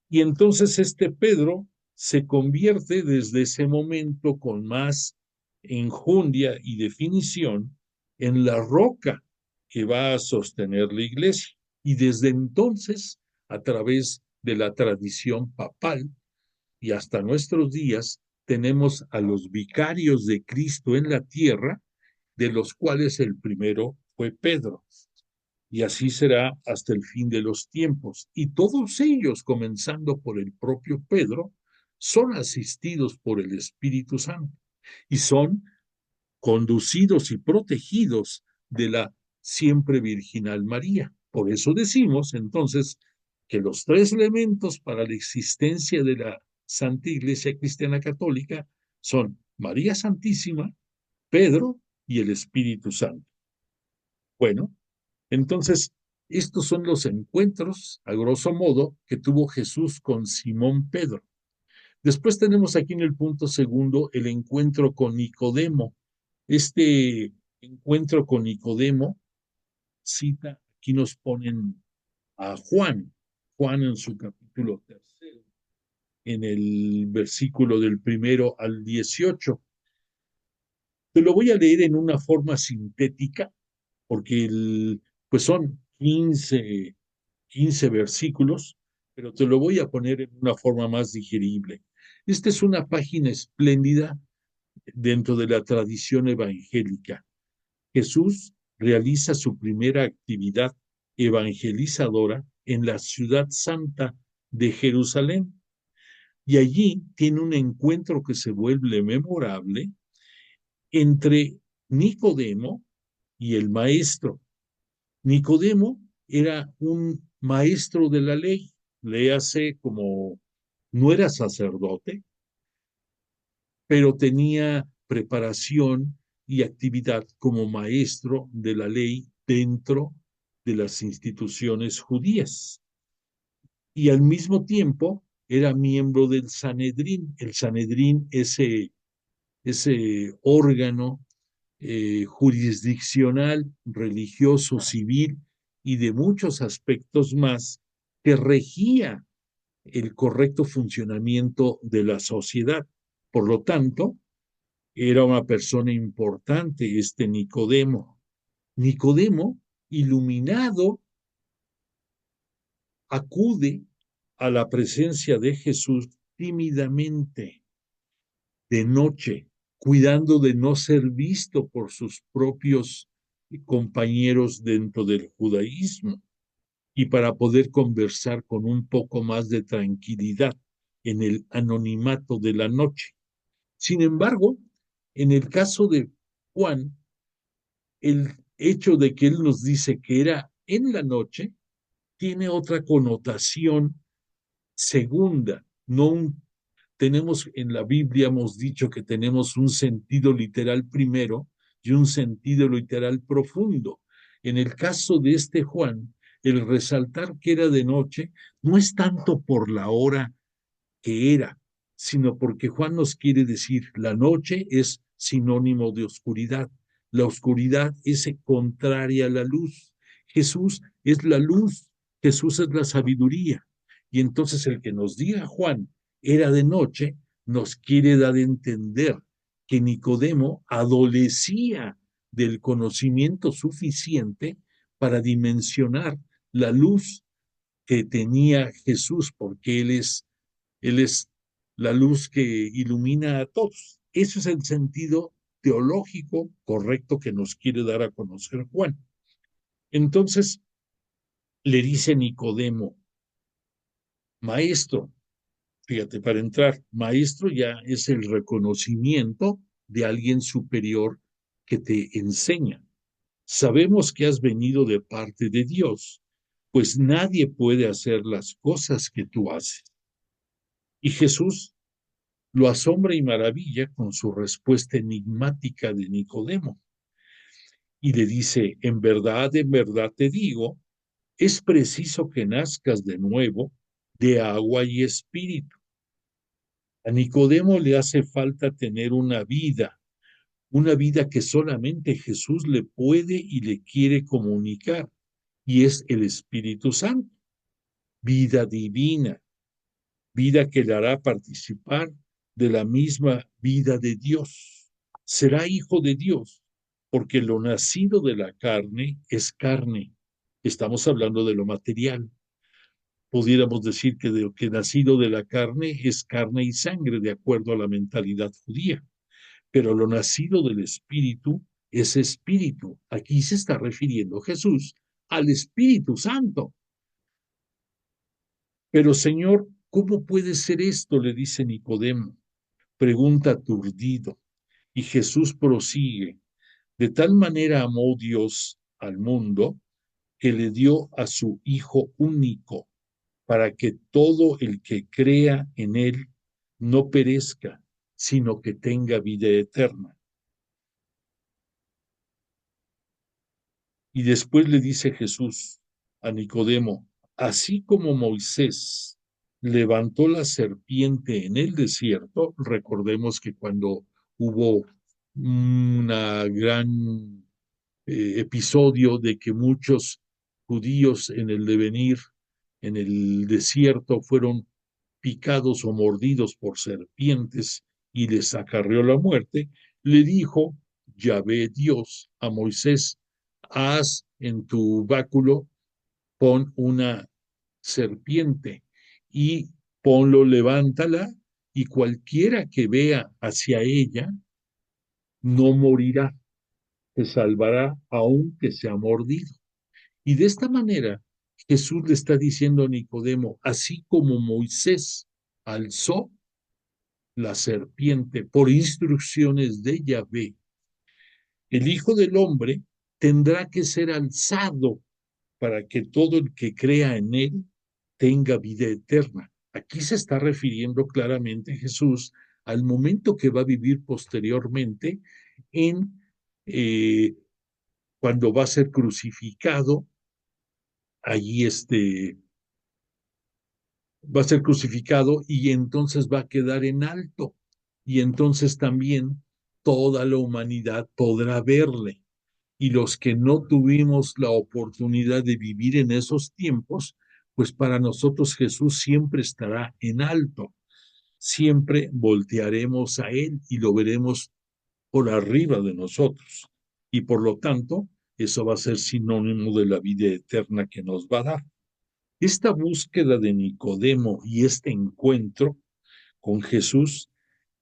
Y entonces este Pedro se convierte desde ese momento con más enjundia y definición en la roca que va a sostener la iglesia. Y desde entonces, a través de la tradición papal y hasta nuestros días, tenemos a los vicarios de Cristo en la tierra, de los cuales el primero fue Pedro. Y así será hasta el fin de los tiempos. Y todos ellos, comenzando por el propio Pedro, son asistidos por el Espíritu Santo y son conducidos y protegidos de la siempre virginal María. Por eso decimos entonces que los tres elementos para la existencia de la Santa Iglesia Cristiana Católica son María Santísima, Pedro y el Espíritu Santo. Bueno, entonces, estos son los encuentros, a grosso modo, que tuvo Jesús con Simón Pedro. Después tenemos aquí en el punto segundo el encuentro con Nicodemo. Este encuentro con Nicodemo cita, aquí nos ponen a Juan, Juan en su capítulo tercero, en el versículo del 1 al 18. Te lo voy a leer en una forma sintética, porque pues son 15 versículos, pero te lo voy a poner en una forma más digerible. Esta es una página espléndida dentro de la tradición evangélica. Jesús realiza su primera actividad evangelizadora en la ciudad santa de Jerusalén, y allí tiene un encuentro que se vuelve memorable entre Nicodemo y el maestro. Nicodemo era un maestro de la ley, léase como no era sacerdote, pero tenía preparación y actividad como maestro de la ley dentro de las instituciones judías. Y al mismo tiempo era miembro del Sanedrín. El Sanedrín, ese órgano jurisdiccional, religioso, civil y de muchos aspectos más que regía el correcto funcionamiento de la sociedad. Por lo tanto, era una persona importante este Nicodemo. Nicodemo, iluminado, acude a la presencia de Jesús tímidamente, de noche, cuidando de no ser visto por sus propios compañeros dentro del judaísmo y para poder conversar con un poco más de tranquilidad en el anonimato de la noche. Sin embargo, en el caso de Juan, el hecho de que él nos dice que era en la noche tiene otra connotación segunda, no un tenemos en la Biblia, hemos dicho que tenemos un sentido literal primero y un sentido literal profundo. En el caso de este Juan, el resaltar que era de noche no es tanto por la hora que era, sino porque Juan nos quiere decir, la noche es sinónimo de oscuridad. La oscuridad es contraria a la luz. Jesús es la luz, Jesús es la sabiduría. Y entonces el que nos diga Juan era de noche, nos quiere dar a entender que Nicodemo adolecía del conocimiento suficiente para dimensionar la luz que tenía Jesús, porque él es la luz que ilumina a todos. Ese es el sentido teológico correcto que nos quiere dar a conocer Juan. Entonces le dice Nicodemo, maestro, fíjate, para entrar, maestro ya es el reconocimiento de alguien superior que te enseña. Sabemos que has venido de parte de Dios, pues nadie puede hacer las cosas que tú haces. Y Jesús lo asombra y maravilla con su respuesta enigmática de Nicodemo. Y le dice, en verdad te digo, es preciso que nazcas de nuevo de agua y espíritu. A Nicodemo le hace falta tener una vida que solamente Jesús le puede y le quiere comunicar, y es el Espíritu Santo, vida divina, vida que le hará participar de la misma vida de Dios. Será hijo de Dios, porque lo nacido de la carne es carne. Estamos hablando de lo material. Pudiéramos decir que de lo que nacido de la carne es carne y sangre, de acuerdo a la mentalidad judía. Pero lo nacido del Espíritu es espíritu. Aquí se está refiriendo Jesús al Espíritu Santo. Pero Señor, ¿cómo puede ser esto? Le dice Nicodemo. Pregunta aturdido. Y Jesús prosigue. De tal manera amó Dios al mundo que le dio a su Hijo único, para que todo el que crea en él no perezca, sino que tenga vida eterna. Y después le dice Jesús a Nicodemo, así como Moisés levantó la serpiente en el desierto. Recordemos que cuando hubo una gran episodio de que muchos judíos en el devenir, en el desierto, fueron picados o mordidos por serpientes y les acarreó la muerte, le dijo Yahvé Dios a Moisés: haz en tu báculo, pon una serpiente y ponlo, levántala, y cualquiera que vea hacia ella no morirá, se salvará aunque sea mordido. Y de esta manera Jesús le está diciendo a Nicodemo: así como Moisés alzó la serpiente por instrucciones de Yahvé, el Hijo del Hombre tendrá que ser alzado para que todo el que crea en él tenga vida eterna. Aquí se está refiriendo claramente Jesús al momento que va a vivir posteriormente en cuando va a ser crucificado. Allí va a ser crucificado y entonces va a quedar en alto. Y entonces también toda la humanidad podrá verle. Y los que no tuvimos la oportunidad de vivir en esos tiempos, pues para nosotros Jesús siempre estará en alto. Siempre voltearemos a Él y lo veremos por arriba de nosotros. Y por lo tanto, eso va a ser sinónimo de la vida eterna que nos va a dar. Esta búsqueda de Nicodemo y este encuentro con Jesús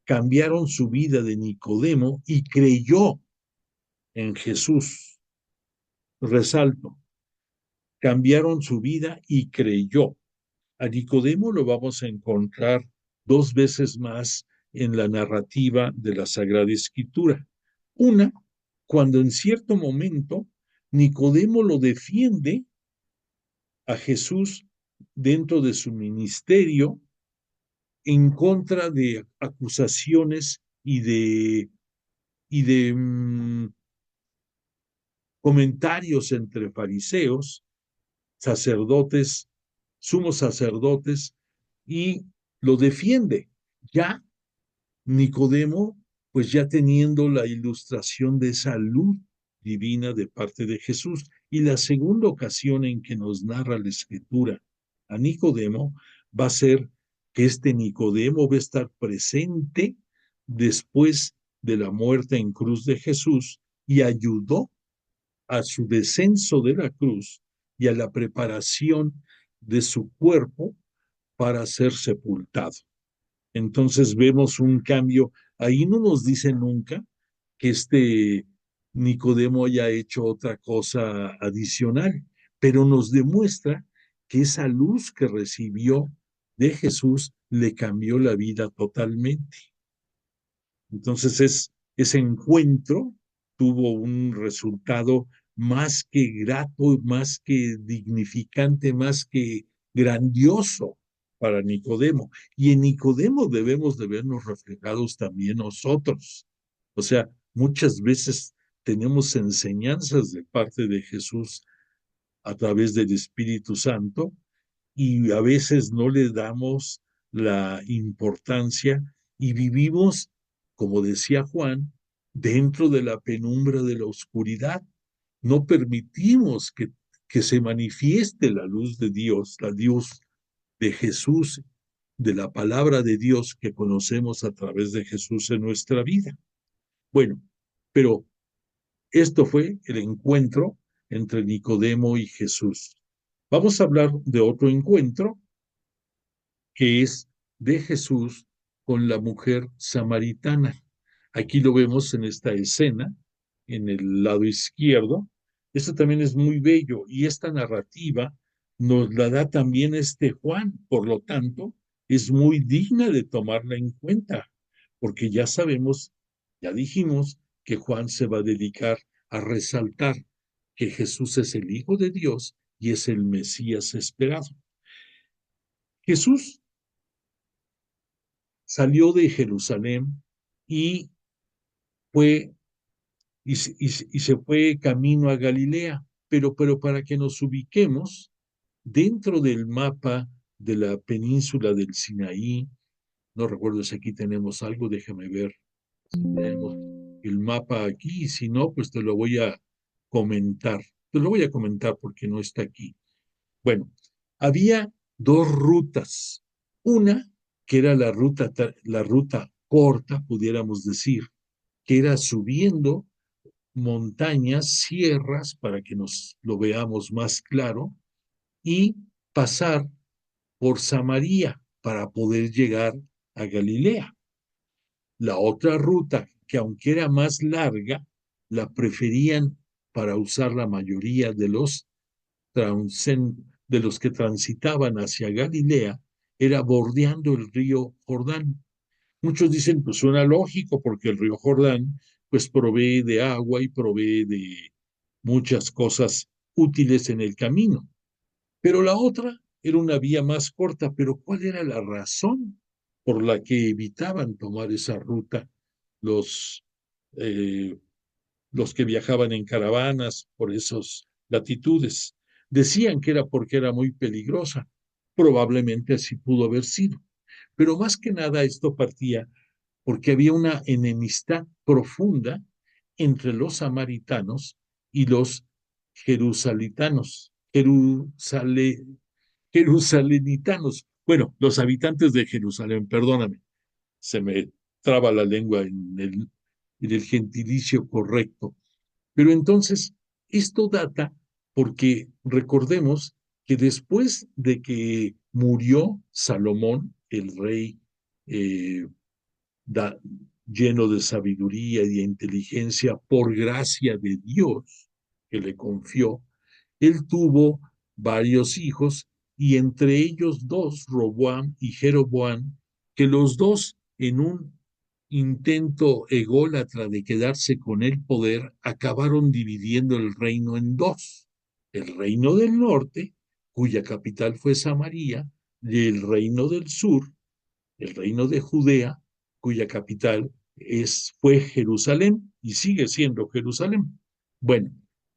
cambiaron su vida de Nicodemo y creyó en Jesús. Resalto, cambiaron su vida y creyó. A Nicodemo lo vamos a encontrar dos veces más en la narrativa de la Sagrada Escritura. Una, cuando en cierto momento Nicodemo lo defiende a Jesús dentro de su ministerio en contra de acusaciones y de comentarios entre fariseos, sacerdotes, sumos sacerdotes, y lo defiende. Ya Nicodemo, pues ya teniendo la ilustración de esa luz divina de parte de Jesús. Y la segunda ocasión en que nos narra la Escritura a Nicodemo va a ser que este Nicodemo va a estar presente después de la muerte en cruz de Jesús y ayudó a su descenso de la cruz y a la preparación de su cuerpo para ser sepultado. Entonces vemos un cambio. Ahí no nos dice nunca que este Nicodemo haya hecho otra cosa adicional, pero nos demuestra que esa luz que recibió de Jesús le cambió la vida totalmente. Entonces ese encuentro tuvo un resultado más que grato, más que dignificante, más que grandioso para Nicodemo. Y en Nicodemo debemos de vernos reflejados también nosotros. O sea, muchas veces tenemos enseñanzas de parte de Jesús a través del Espíritu Santo y a veces no le damos la importancia y vivimos, como decía Juan, dentro de la penumbra de la oscuridad. No permitimos que se manifieste la luz de Dios, la luz de Jesús, de la palabra de Dios que conocemos a través de Jesús en nuestra vida. Bueno, pero esto fue el encuentro entre Nicodemo y Jesús. Vamos a hablar de otro encuentro que es de Jesús con la mujer samaritana. Aquí lo vemos en esta escena, en el lado izquierdo. Esto también es muy bello y esta narrativa nos la da también este Juan. Por lo tanto, es muy digna de tomarla en cuenta, porque ya sabemos, ya dijimos que Juan se va a dedicar a resaltar que Jesús es el Hijo de Dios y es el Mesías esperado. Jesús salió de Jerusalén y fue y se fue camino a Galilea, pero para que nos ubiquemos dentro del mapa de la península del Sinaí. No recuerdo si aquí tenemos algo, déjame ver si tenemos el mapa aquí, y si no, pues te lo voy a comentar. Te lo voy a comentar porque no está aquí. Bueno, había dos rutas. Una que era la ruta corta, pudiéramos decir, que era subiendo montañas, sierras, para que nos lo veamos más claro, y pasar por Samaria para poder llegar a Galilea. La otra ruta, que aunque era más larga, la preferían para usar la mayoría de los que transitaban hacia Galilea, era bordeando el río Jordán. Muchos dicen, pues suena lógico, porque el río Jordán, pues provee de agua y provee de muchas cosas útiles en el camino. Pero la otra era una vía más corta, pero ¿cuál era la razón por la que evitaban tomar esa ruta los, eh, los que viajaban en caravanas por esas latitudes? Decían que era porque era muy peligrosa. Probablemente así pudo haber sido. Pero más que nada esto partía porque había una enemistad profunda entre los samaritanos y los jerusalitanos, jerusalenitanos. Bueno, los habitantes de Jerusalén, perdóname, se me traba la lengua en el gentilicio correcto. Pero entonces, esto data porque recordemos que después de que murió Salomón, el rey eh, da, lleno de sabiduría y de inteligencia por gracia de Dios que le confió, él tuvo varios hijos y entre ellos dos, Roboam y Jeroboam, que los dos en un intento ególatra de quedarse con el poder, acabaron dividiendo el reino en dos. El reino del norte, cuya capital fue Samaria, y el reino del sur, el reino de Judea, cuya capital fue Jerusalén y sigue siendo Jerusalén. Bueno,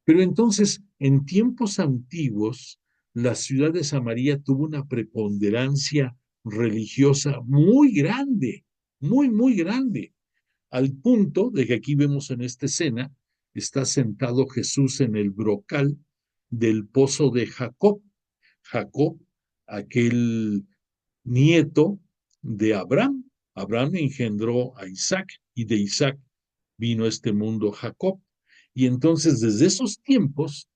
pero entonces, en tiempos antiguos, la ciudad de Samaria tuvo una preponderancia religiosa muy grande, muy, muy grande, al punto de que aquí vemos en esta escena, está sentado Jesús en el brocal del pozo de Jacob. Jacob, aquel nieto de Abraham. Abraham engendró a Isaac y de Isaac vino a este mundo Jacob. Y entonces desde esos tiempos,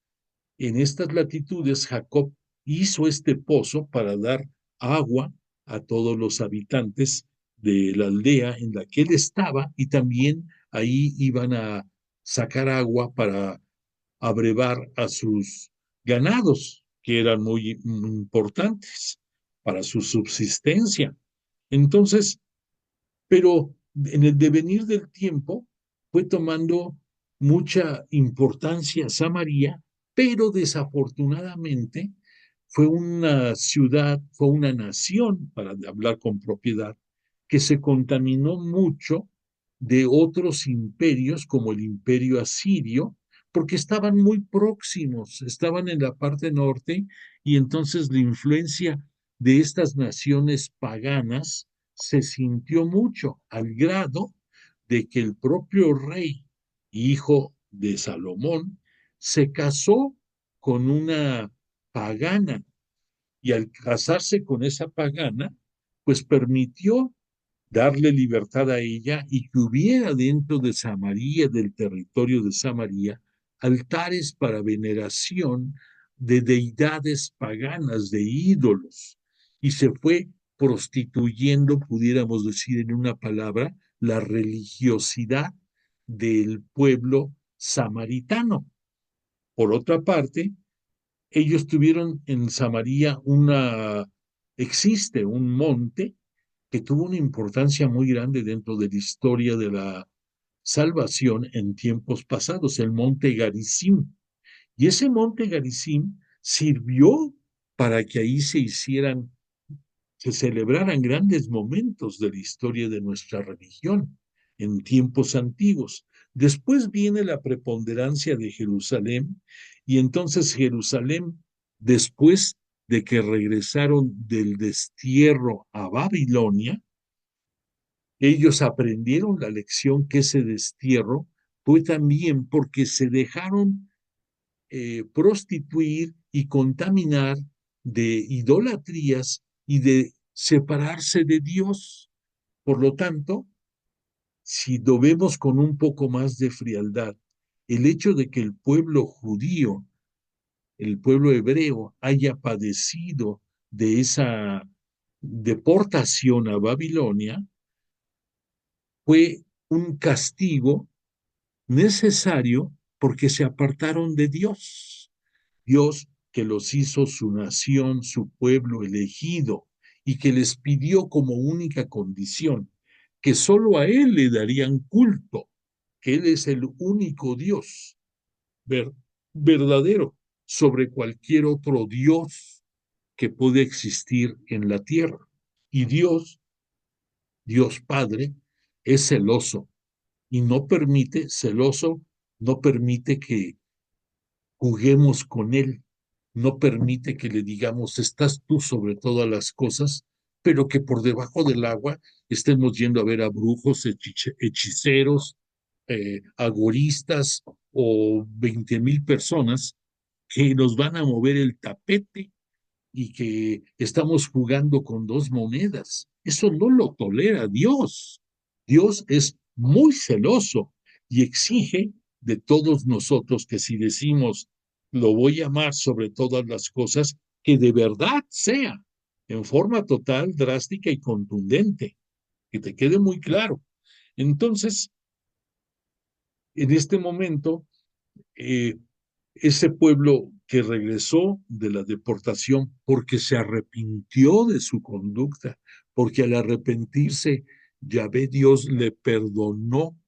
en estas latitudes, Jacob hizo este pozo para dar agua a todos los habitantes de la aldea en la que él estaba y también ahí iban a sacar agua para abrevar a sus ganados, que eran muy importantes para su subsistencia. Entonces, pero en el devenir del tiempo fue tomando mucha importancia Samaria, pero desafortunadamente fue una ciudad, fue una nación, para hablar con propiedad, que se contaminó mucho de otros imperios como el imperio asirio, porque estaban muy próximos, estaban en la parte norte y entonces la influencia de estas naciones paganas se sintió mucho al grado de que el propio rey, hijo de Salomón, se casó con una pagana y al casarse con esa pagana, pues permitió darle libertad a ella y que hubiera dentro de Samaria, del territorio de Samaria, altares para veneración de deidades paganas, de ídolos, y se fue prostituyendo, pudiéramos decir en una palabra, la religiosidad del pueblo samaritano. Por otra parte, ellos tuvieron en Samaria existe un monte que tuvo una importancia muy grande dentro de la historia de la salvación en tiempos pasados, el monte Garizim. Y ese monte Garizim sirvió para que ahí se celebraran grandes momentos de la historia de nuestra religión en tiempos antiguos. Después viene la preponderancia de Jerusalén y entonces Jerusalén después de que regresaron del destierro a Babilonia, ellos aprendieron la lección que ese destierro fue también porque se dejaron prostituir y contaminar de idolatrías y de separarse de Dios. Por lo tanto, si lo vemos con un poco más de frialdad, el hecho de que el pueblo judío, el pueblo hebreo, haya padecido de esa deportación a Babilonia fue un castigo necesario porque se apartaron de Dios. Dios que los hizo su nación, su pueblo elegido, y que les pidió como única condición que solo a Él le darían culto, que Él es el único Dios ver, verdadero sobre cualquier otro Dios que puede existir en la tierra. Y Dios Padre, es celoso y no permite, celoso, no permite que juguemos con Él, no permite que le digamos, estás tú sobre todas las cosas, pero que por debajo del agua estemos yendo a ver a brujos, hechiceros, agoristas o 20,000 personas que nos van a mover el tapete y que estamos jugando con dos monedas. Eso no lo tolera Dios. Dios es muy celoso y exige de todos nosotros que si decimos lo voy a amar sobre todas las cosas, que de verdad sea en forma total, drástica y contundente, que te quede muy claro. Entonces, en este momento, eh, ese pueblo que regresó de la deportación porque se arrepintió de su conducta, porque al arrepentirse, Yahvé Dios le perdonó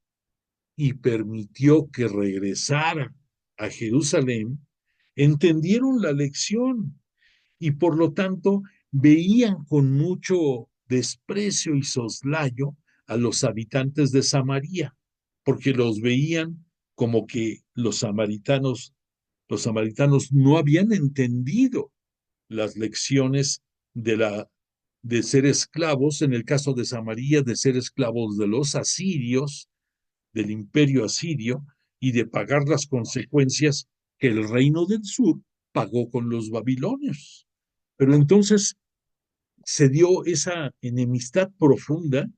y permitió que regresara a Jerusalén, entendieron la lección y por lo tanto veían con mucho desprecio y soslayo a los habitantes de Samaria, porque los veían como que los samaritanos no habían entendido las lecciones de ser esclavos, en el caso de Samaria, de ser esclavos de los asirios, del imperio asirio, y de pagar las consecuencias que el reino del sur pagó con los babilonios. Pero entonces se dio esa enemistad profunda,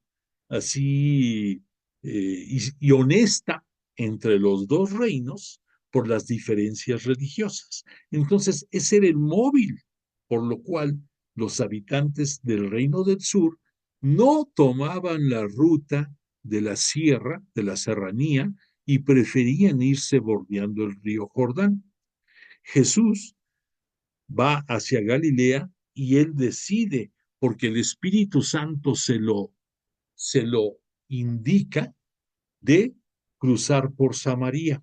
así y honesta entre los dos reinos por las diferencias religiosas. Entonces, ese era el móvil por lo cual los habitantes del reino del sur no tomaban la ruta de la sierra, de la serranía, y preferían irse bordeando el río Jordán. Jesús va hacia Galilea y él decide, porque el Espíritu Santo se lo indica, de cruzar por Samaria.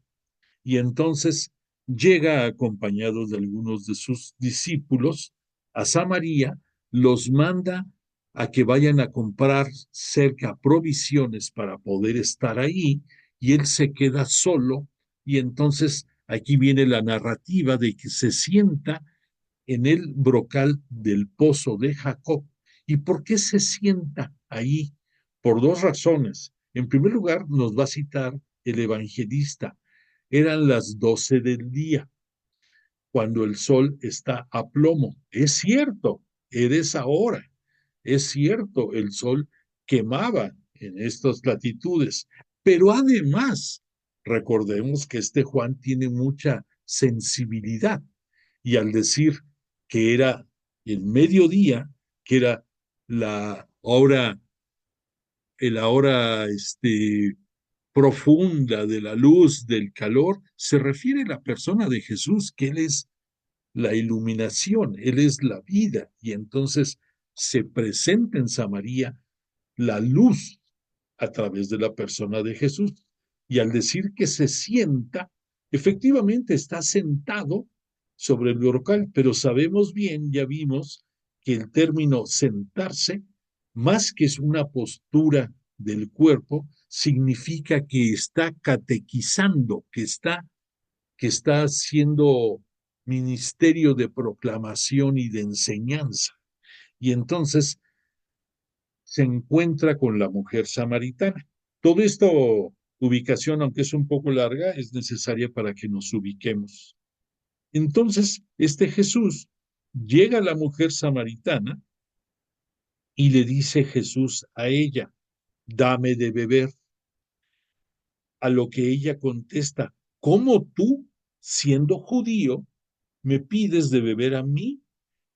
Y entonces llega acompañado de algunos de sus discípulos a Samaria, los manda a que vayan a comprar cerca provisiones para poder estar ahí, y él se queda solo, y entonces aquí viene la narrativa de que se sienta en el brocal del pozo de Jacob. ¿Y por qué se sienta ahí? Por dos razones. En primer lugar, nos va a citar el evangelista. Eran las 12 del día, cuando el sol está a plomo. Es cierto, era esa hora. Es cierto, el sol quemaba en estas latitudes. Pero además, recordemos que este Juan tiene mucha sensibilidad, y al decir que era el mediodía, que era la hora, la hora profunda de la luz, del calor, se refiere a la persona de Jesús, que Él es la iluminación, Él es la vida, y entonces se presenta en Samaria la luz a través de la persona de Jesús. Y al decir que se sienta, efectivamente está sentado sobre el brocal, pero sabemos bien, ya vimos, que el término sentarse, más que es una postura del cuerpo, significa que está catequizando, que está siendo ministerio de proclamación y de enseñanza. Y entonces se encuentra con la mujer samaritana. Todo esto, ubicación, aunque es un poco larga, es necesaria para que nos ubiquemos. Entonces, este Jesús llega a la mujer samaritana y le dice Jesús a ella, dame de beber. A lo que ella contesta, ¿cómo tú, siendo judío, me pides de beber a mí,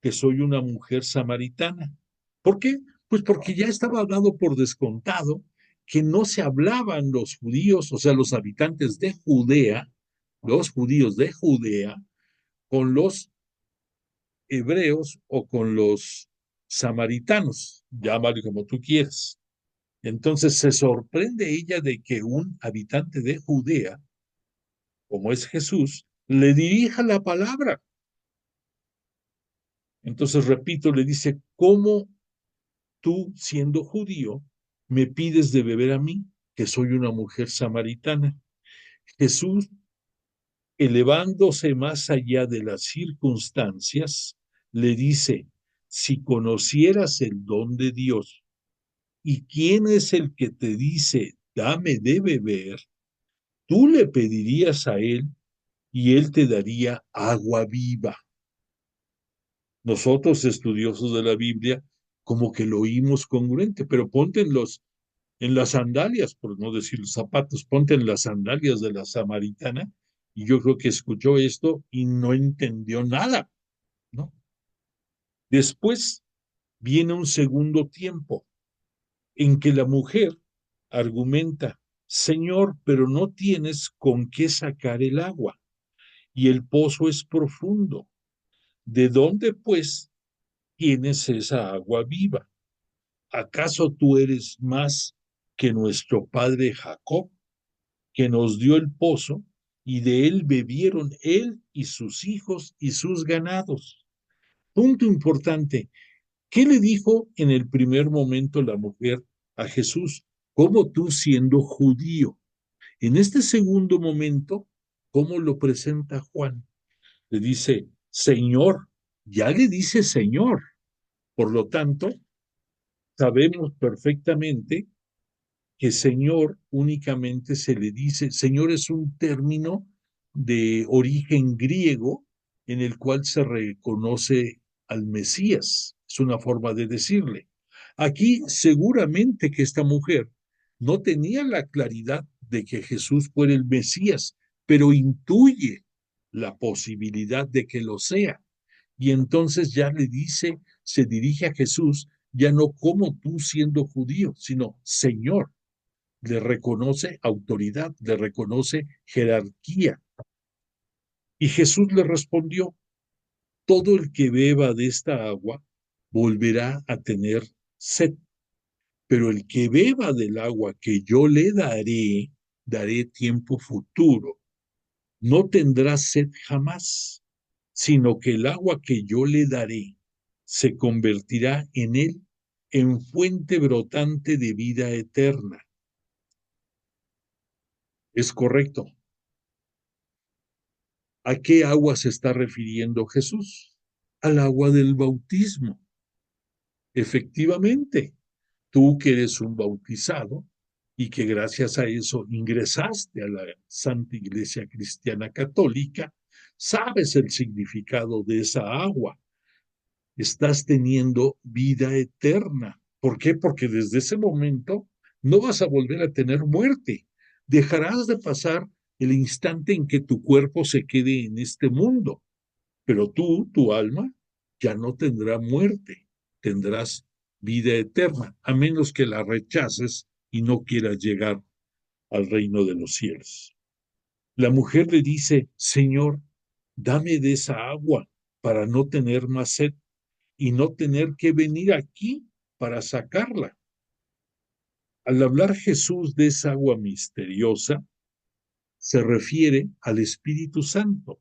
que soy una mujer samaritana? ¿Por qué? Pues porque ya estaba dado por descontado que no se hablaban los judíos, o sea, los habitantes de Judea, los judíos de Judea, con los hebreos o con los samaritanos, llámalo como tú quieras. Entonces se sorprende ella de que un habitante de Judea, como es Jesús, le dirija la palabra. Entonces, repito, le dice, ¿cómo tú, siendo judío, me pides de beber a mí, que soy una mujer samaritana? Jesús, elevándose más allá de las circunstancias, le dice, si conocieras el don de Dios y quién es el que te dice, dame de beber, tú le pedirías a él y él te daría agua viva. Nosotros, estudiosos de la Biblia, como que lo oímos congruente, pero ponte en las sandalias, por no decir los zapatos, ponte en las sandalias de la samaritana, y yo creo que escuchó esto y no entendió nada, ¿no? Después viene un segundo tiempo en que la mujer argumenta, Señor, pero no tienes con qué sacar el agua, y el pozo es profundo. ¿De dónde, pues, tienes esa agua viva? ¿Acaso tú eres más que nuestro padre Jacob, que nos dio el pozo y de él bebieron él y sus hijos y sus ganados? Punto importante. ¿Qué le dijo en el primer momento la mujer a Jesús? ¿Cómo tú siendo judío? En este segundo momento, ¿cómo lo presenta Juan? Le dice, Señor, ya le dice Señor. Por lo tanto, sabemos perfectamente que Señor únicamente se le dice, Señor es un término de origen griego en el cual se reconoce al Mesías, es una forma de decirle. Aquí seguramente que esta mujer no tenía la claridad de que Jesús fuera el Mesías, pero intuye la posibilidad de que lo sea. Y entonces ya le dice, se dirige a Jesús, ya no como tú siendo judío, sino Señor. Le reconoce autoridad, le reconoce jerarquía. Y Jesús le respondió, todo el que beba de esta agua volverá a tener sed, pero el que beba del agua que yo le daré, daré tiempo futuro, no tendrá sed jamás, sino que el agua que yo le daré se convertirá en él en fuente brotante de vida eterna. Es correcto. ¿A qué agua se está refiriendo Jesús? Al agua del bautismo. Efectivamente, tú que eres un bautizado y que gracias a eso ingresaste a la Santa Iglesia Cristiana Católica, sabes el significado de esa agua. Estás teniendo vida eterna. ¿Por qué? Porque desde ese momento no vas a volver a tener muerte. Dejarás de pasar el instante en que tu cuerpo se quede en este mundo, pero tú, tu alma, ya no tendrá muerte, tendrás vida eterna, a menos que la rechaces y no quieras llegar al reino de los cielos. La mujer le dice, Señor, dame de esa agua para no tener más sed y no tener que venir aquí para sacarla. Al hablar Jesús de esa agua misteriosa, se refiere al Espíritu Santo,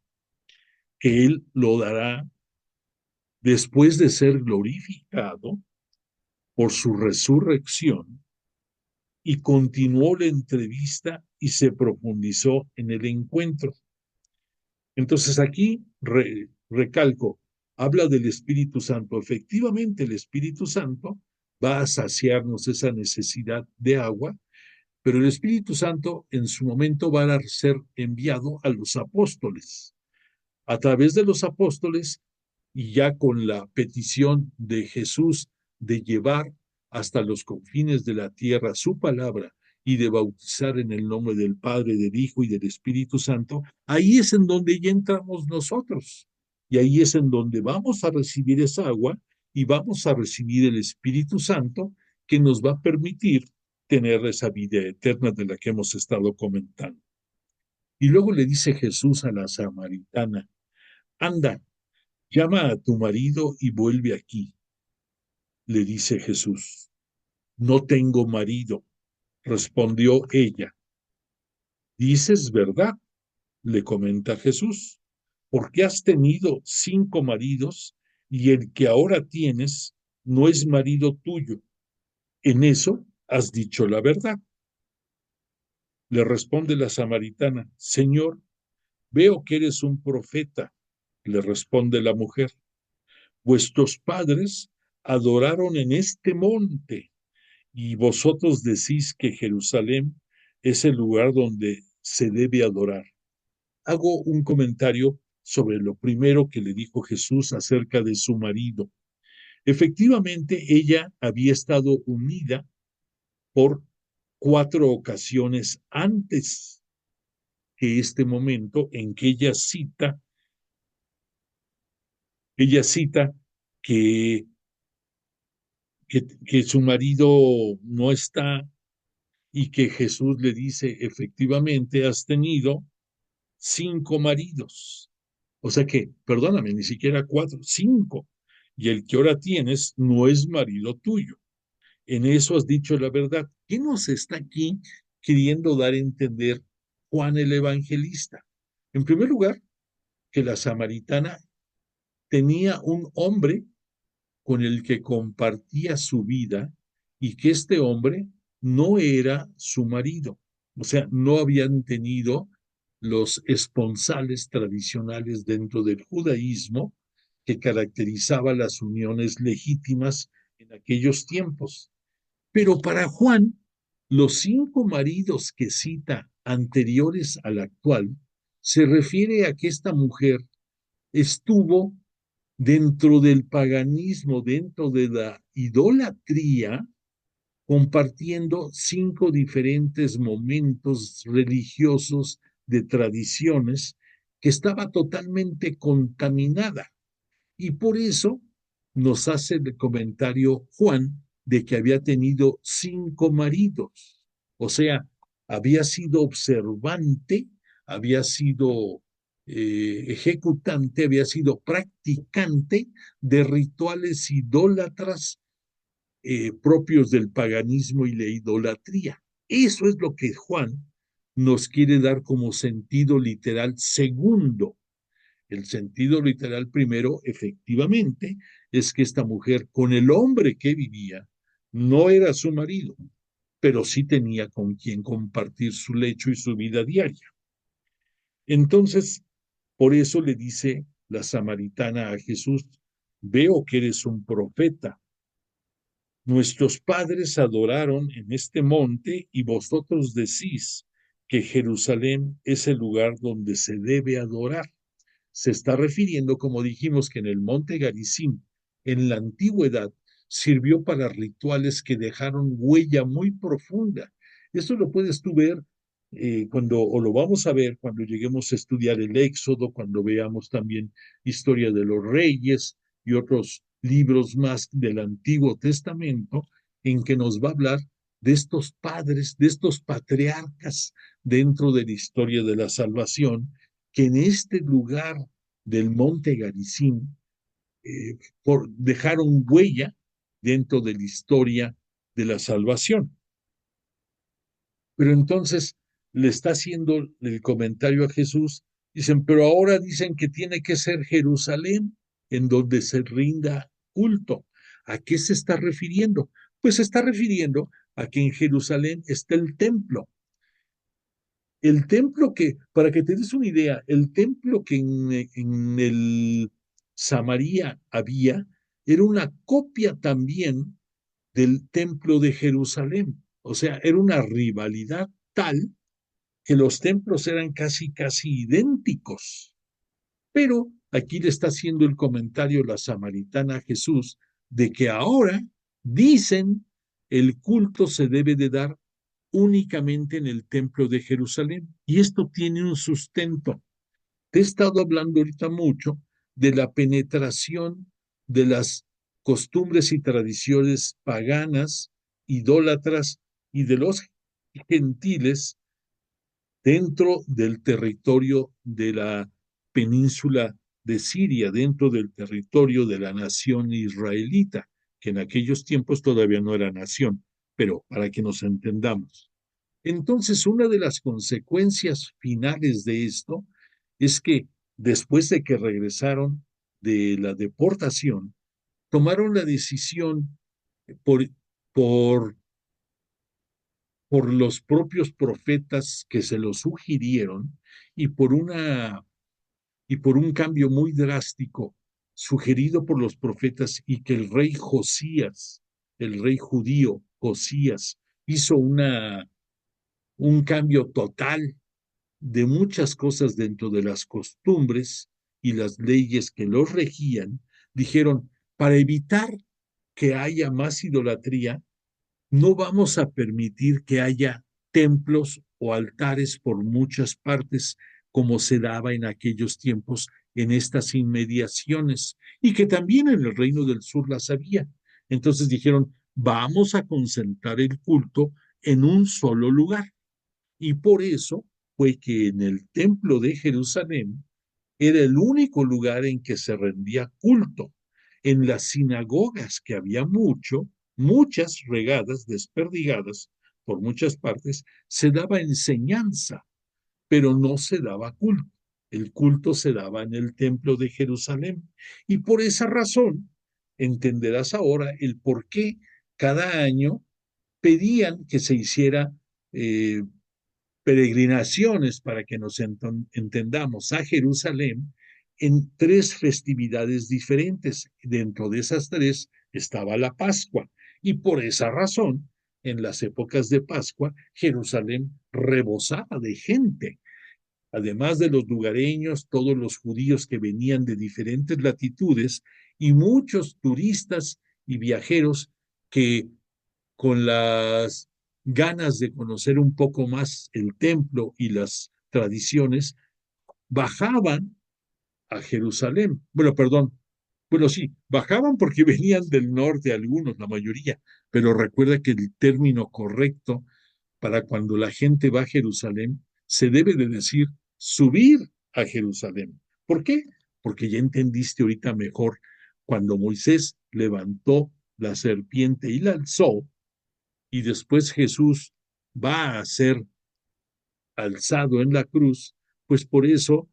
que Él lo dará después de ser glorificado por su resurrección, y continuó la entrevista y se profundizó en el encuentro. Entonces aquí recalco, habla del Espíritu Santo. Efectivamente, el Espíritu Santo va a saciarnos esa necesidad de agua, pero el Espíritu Santo en su momento va a ser enviado a los apóstoles. A través de los apóstoles y ya con la petición de Jesús de llevar hasta los confines de la tierra su palabra y de bautizar en el nombre del Padre, del Hijo y del Espíritu Santo, ahí es en donde ya entramos nosotros. Y ahí es en donde vamos a recibir esa agua y vamos a recibir el Espíritu Santo que nos va a permitir tener esa vida eterna de la que hemos estado comentando. Y luego le dice Jesús a la samaritana, anda, llama a tu marido y vuelve aquí, le dice Jesús. No tengo marido, respondió ella. Dices verdad, le comenta Jesús, porque has tenido 5 maridos y el que ahora tienes no es marido tuyo. En eso has dicho la verdad. Le responde la samaritana, Señor, veo que eres un profeta. Le responde la mujer, vuestros padres adoraron en este monte y vosotros decís que Jerusalén es el lugar donde se debe adorar. Hago un comentario sobre lo primero que le dijo Jesús acerca de su marido. Efectivamente, ella había estado unida por 4 ocasiones antes que este momento en que ella cita que, que su marido no está y que Jesús le dice, efectivamente, has tenido 5 maridos. O sea que, perdóname, ni siquiera 4, 5. Y el que ahora tienes no es marido tuyo. En eso has dicho la verdad. ¿Qué nos está aquí queriendo dar a entender Juan el Evangelista? En primer lugar, que la samaritana tenía un hombre con el que compartía su vida y que este hombre no era su marido. O sea, no habían tenido los esponsales tradicionales dentro del judaísmo que caracterizaba las uniones legítimas en aquellos tiempos. Pero para Juan, los 5 maridos que cita anteriores al actual se refiere a que esta mujer estuvo dentro del paganismo, dentro de la idolatría, compartiendo 5 diferentes momentos religiosos de tradiciones que estaba totalmente contaminada. Y por eso nos hace el comentario Juan de que había tenido 5 maridos. O sea, había sido observante, había sido ejecutante, había sido practicante de rituales idólatras propios del paganismo y la idolatría. Eso es lo que Juan nos quiere dar como sentido literal segundo. El sentido literal primero, efectivamente, es que esta mujer con el hombre que vivía no era su marido, pero sí tenía con quien compartir su lecho y su vida diaria. Entonces, por eso le dice la samaritana a Jesús, veo que eres un profeta. Nuestros padres adoraron en este monte y vosotros decís que Jerusalén es el lugar donde se debe adorar. Se está refiriendo, como dijimos, que en el monte Garizim, en la antigüedad, sirvió para rituales que dejaron huella muy profunda. Esto lo puedes tú ver o lo vamos a ver cuando lleguemos a estudiar el Éxodo, cuando veamos también historia de los reyes y otros libros más del Antiguo Testamento, en que nos va a hablar de estos padres, de estos patriarcas dentro de la historia de la salvación, que en este lugar del monte Garizim dejaron huella dentro de la historia de la salvación. Pero entonces le está haciendo el comentario a Jesús, dicen, pero ahora dicen que tiene que ser Jerusalén en donde se rinda culto. ¿A qué se está refiriendo? Pues se está refiriendo a que en Jerusalén está el templo. El templo que, para que te des una idea, el templo que en el Samaria había era una copia también del templo de Jerusalén. O sea, era una rivalidad tal que los templos eran casi, casi idénticos. Pero aquí le está haciendo el comentario la samaritana a Jesús de que ahora dicen el culto se debe de dar únicamente en el templo de Jerusalén. Y esto tiene un sustento. Te he estado hablando ahorita mucho de la penetración de las costumbres y tradiciones paganas, idólatras y de los gentiles dentro del territorio de la península de Siria, dentro del territorio de la nación israelita, que en aquellos tiempos todavía no era nación, pero para que nos entendamos. Entonces, una de las consecuencias finales de esto es que después de que regresaron de la deportación, tomaron la decisión por, por, por los propios profetas que se lo sugirieron y y por un cambio muy drástico sugerido por los profetas y que el rey Josías, el rey judío Josías, hizo un cambio total de muchas cosas dentro de las costumbres y las leyes que los regían, dijeron, para evitar que haya más idolatría, no vamos a permitir que haya templos o altares por muchas partes, como se daba en aquellos tiempos en estas inmediaciones, y que también en el Reino del Sur las había. Entonces dijeron, vamos a concentrar el culto en un solo lugar. Y por eso fue que en el templo de Jerusalén era el único lugar en que se rendía culto. En las sinagogas, que había muchas regadas, desperdigadas por muchas partes, se daba enseñanza, pero no se daba culto. El culto se daba en el templo de Jerusalén. Y por esa razón, entenderás ahora el por qué cada año pedían que se hiciera peregrinaciones para que nos entendamos a Jerusalén en tres festividades diferentes. Dentro de esas tres estaba la Pascua y por esa razón, en las épocas de Pascua, Jerusalén rebosaba de gente. Además de los lugareños, todos los judíos que venían de diferentes latitudes y muchos turistas y viajeros que con las ganas de conocer un poco más el templo y las tradiciones, bajaban a Jerusalén. Bueno, perdón. Bueno, sí, bajaban porque venían del norte algunos, la mayoría, pero recuerda que el término correcto para cuando la gente va a Jerusalén se debe de decir subir a Jerusalén. ¿Por qué? Porque ya entendiste ahorita mejor cuando Moisés levantó la serpiente y la alzó, y después Jesús va a ser alzado en la cruz, pues por eso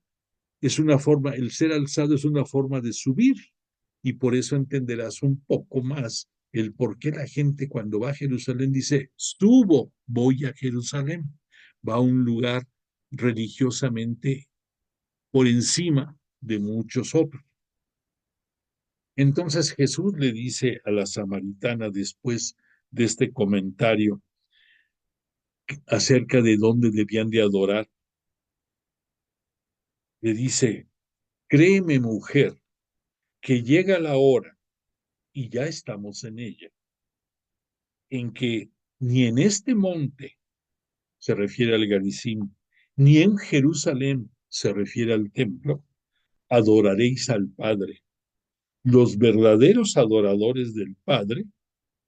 es una forma, el ser alzado es una forma de subir, y por eso entenderás un poco más el por qué la gente cuando va a Jerusalén dice, subo, voy a Jerusalén, va a un lugar religiosamente por encima de muchos otros. Entonces Jesús le dice a la samaritana después de este comentario acerca de dónde debían de adorar, le dice, créeme mujer, que llega la hora, y ya estamos en ella, en que ni en este monte, se refiere al Garizim, ni en Jerusalén, se refiere al templo, adoraréis al Padre. Los verdaderos adoradores del Padre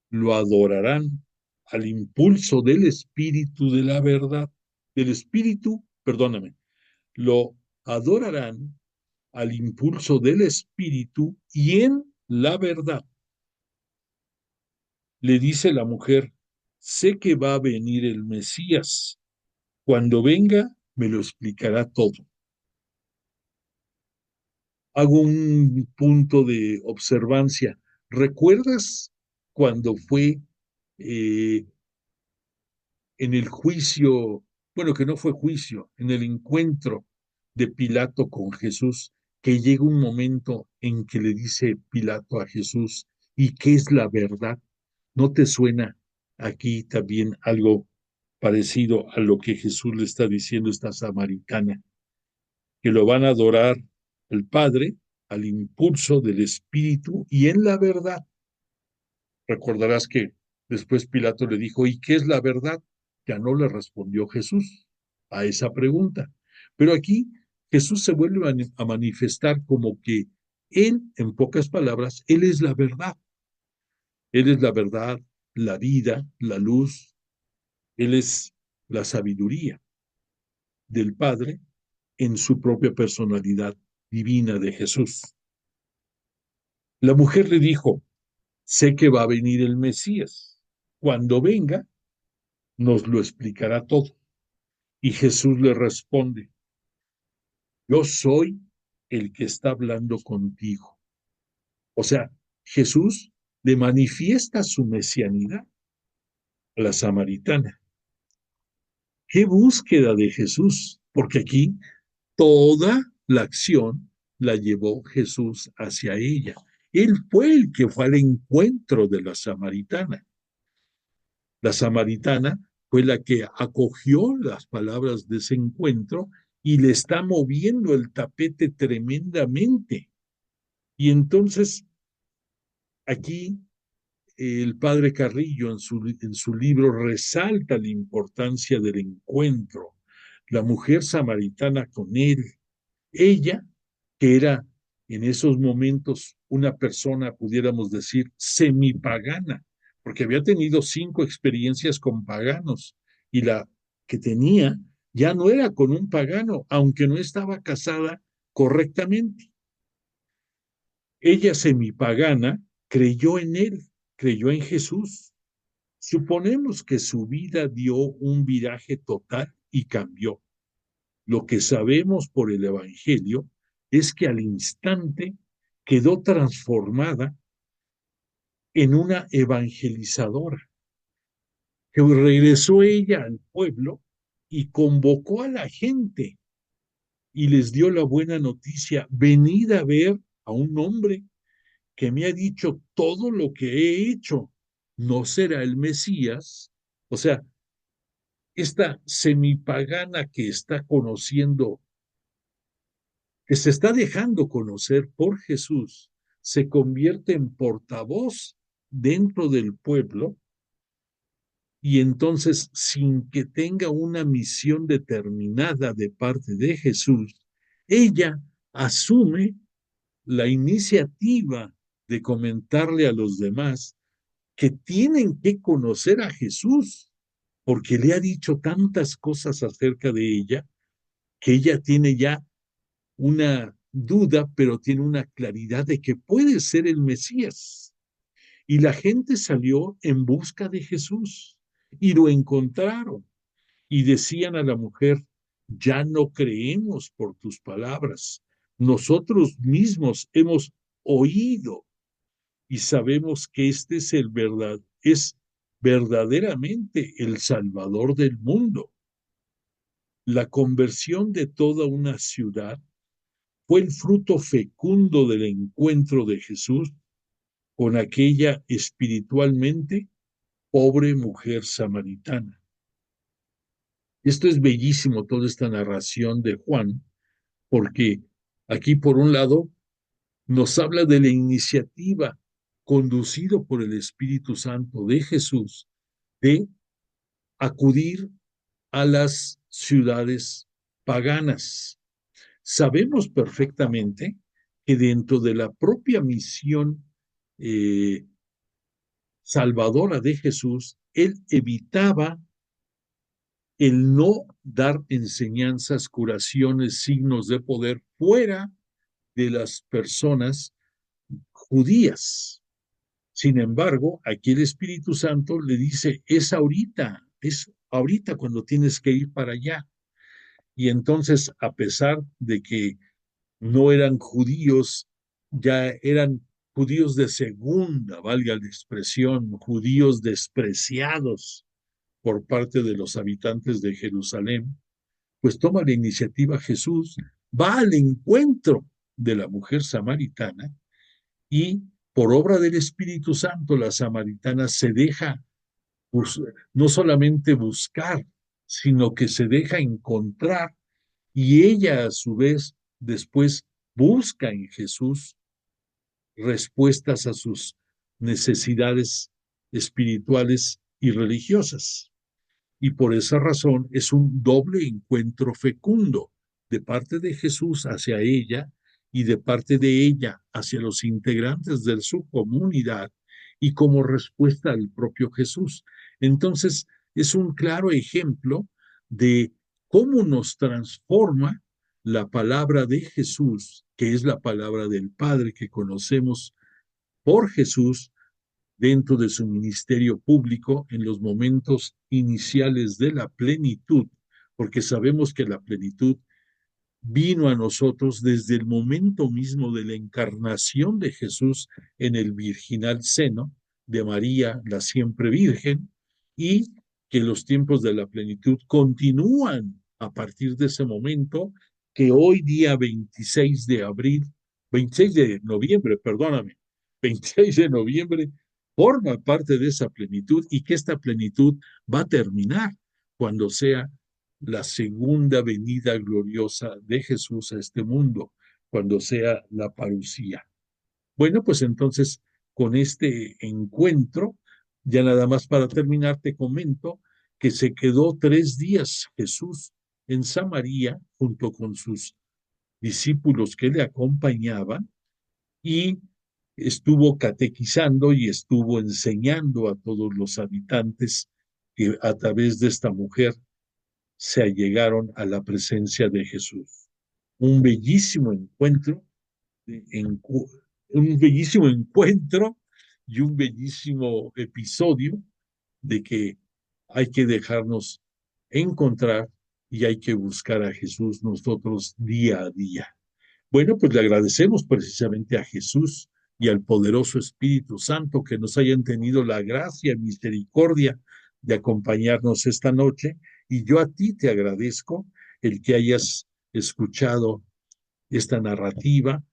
lo adorarán al impulso del Espíritu de la verdad, del Espíritu, perdóname, lo adorarán al impulso del Espíritu y en la verdad. Le dice la mujer, sé que va a venir el Mesías. Cuando venga, me lo explicará todo. Hago un punto de observancia. ¿Recuerdas cuando fue eh, en el juicio bueno, que no fue juicio, en el encuentro de Pilato con Jesús, que llega un momento en que le dice Pilato a Jesús, ¿y qué es la verdad? ¿No te suena aquí también algo parecido a lo que Jesús le está diciendo a esta samaritana? Que lo van a adorar al Padre, al impulso del Espíritu y en la verdad. Recordarás que después Pilato le dijo, ¿y qué es la verdad? Ya no le respondió Jesús a esa pregunta. Pero aquí Jesús se vuelve a manifestar como que Él, en pocas palabras, Él es la verdad. Él es la verdad, la vida, la luz. Él es la sabiduría del Padre en su propia personalidad divina de Jesús. La mujer le dijo, sé que va a venir el Mesías. Cuando venga, nos lo explicará todo. Y Jesús le responde, yo soy el que está hablando contigo. O sea, Jesús le manifiesta su mesianidad a la samaritana. ¿Qué búsqueda de Jesús? Porque aquí toda la acción la llevó Jesús hacia ella. Él fue el que fue al encuentro de la samaritana. La samaritana fue la que acogió las palabras de ese encuentro y le está moviendo el tapete tremendamente. Y entonces aquí el padre Carrillo en su libro resalta la importancia del encuentro, la mujer samaritana con él, ella que era en esos momentos una persona, pudiéramos decir, semipagana, porque había tenido 5 experiencias con paganos y la que tenía ya no era con un pagano, aunque no estaba casada correctamente. Ella semipagana creyó en él, creyó en Jesús. Suponemos que su vida dio un viraje total y cambió. Lo que sabemos por el Evangelio es que al instante quedó transformada en una evangelizadora, que regresó ella al pueblo y convocó a la gente y les dio la buena noticia, venid a ver a un hombre que me ha dicho todo lo que he hecho, ¿no será el Mesías? O sea, esta semipagana que está conociendo, que se está dejando conocer por Jesús, se convierte en portavoz dentro del pueblo y entonces, sin que tenga una misión determinada de parte de Jesús, ella asume la iniciativa de comentarle a los demás que tienen que conocer a Jesús, porque le ha dicho tantas cosas acerca de ella, que ella tiene ya una duda, pero tiene una claridad de que puede ser el Mesías. Y la gente salió en busca de Jesús y lo encontraron y decían a la mujer, ya no creemos por tus palabras, nosotros mismos hemos oído y sabemos que este es es verdaderamente el Salvador del mundo. La conversión de toda una ciudad fue el fruto fecundo del encuentro de Jesús con aquella espiritualmente pobre mujer samaritana. Esto es bellísimo, toda esta narración de Juan, porque aquí por un lado nos habla de la iniciativa conducido por el Espíritu Santo de Jesús de acudir a las ciudades paganas. Sabemos perfectamente que dentro de la propia misión eh, salvadora de Jesús, él evitaba el no dar enseñanzas, curaciones, signos de poder fuera de las personas judías. Sin embargo, aquí el Espíritu Santo le dice, es ahorita cuando tienes que ir para allá. Y entonces, a pesar de que no eran judíos, ya eran judíos de segunda, valga la expresión, judíos despreciados por parte de los habitantes de Jerusalén, pues toma la iniciativa Jesús, va al encuentro de la mujer samaritana y por obra del Espíritu Santo la samaritana se deja no solamente buscar, sino que se deja encontrar y ella a su vez después busca en Jesús respuestas a sus necesidades espirituales y religiosas. Y por esa razón es un doble encuentro fecundo de parte de Jesús hacia ella y de parte de ella hacia los integrantes de su comunidad y como respuesta al propio Jesús. Entonces, es un claro ejemplo de cómo nos transforma la palabra de Jesús, que es la palabra del Padre que conocemos por Jesús, dentro de su ministerio público en los momentos iniciales de la plenitud, porque sabemos que la plenitud vino a nosotros desde el momento mismo de la encarnación de Jesús en el virginal seno de María, la siempre virgen, y que los tiempos de la plenitud continúan a partir de ese momento, que hoy día 26 de abril, 26 de noviembre, perdóname, 26 de noviembre, forma parte de esa plenitud y que esta plenitud va a terminar cuando sea la segunda venida gloriosa de Jesús a este mundo, cuando sea la parusía. Bueno, pues entonces, con este encuentro, ya nada más para terminar, te comento que se quedó 3 días Jesús en Samaria junto con sus discípulos que le acompañaban y estuvo catequizando y estuvo enseñando a todos los habitantes que a través de esta mujer se allegaron a la presencia de Jesús. Un bellísimo encuentro, un bellísimo encuentro y un bellísimo episodio de que hay que dejarnos encontrar y hay que buscar a Jesús nosotros día a día. Bueno, pues le agradecemos precisamente a Jesús y al poderoso Espíritu Santo que nos hayan tenido la gracia y misericordia de acompañarnos esta noche, y yo a ti te agradezco el que hayas escuchado esta narrativa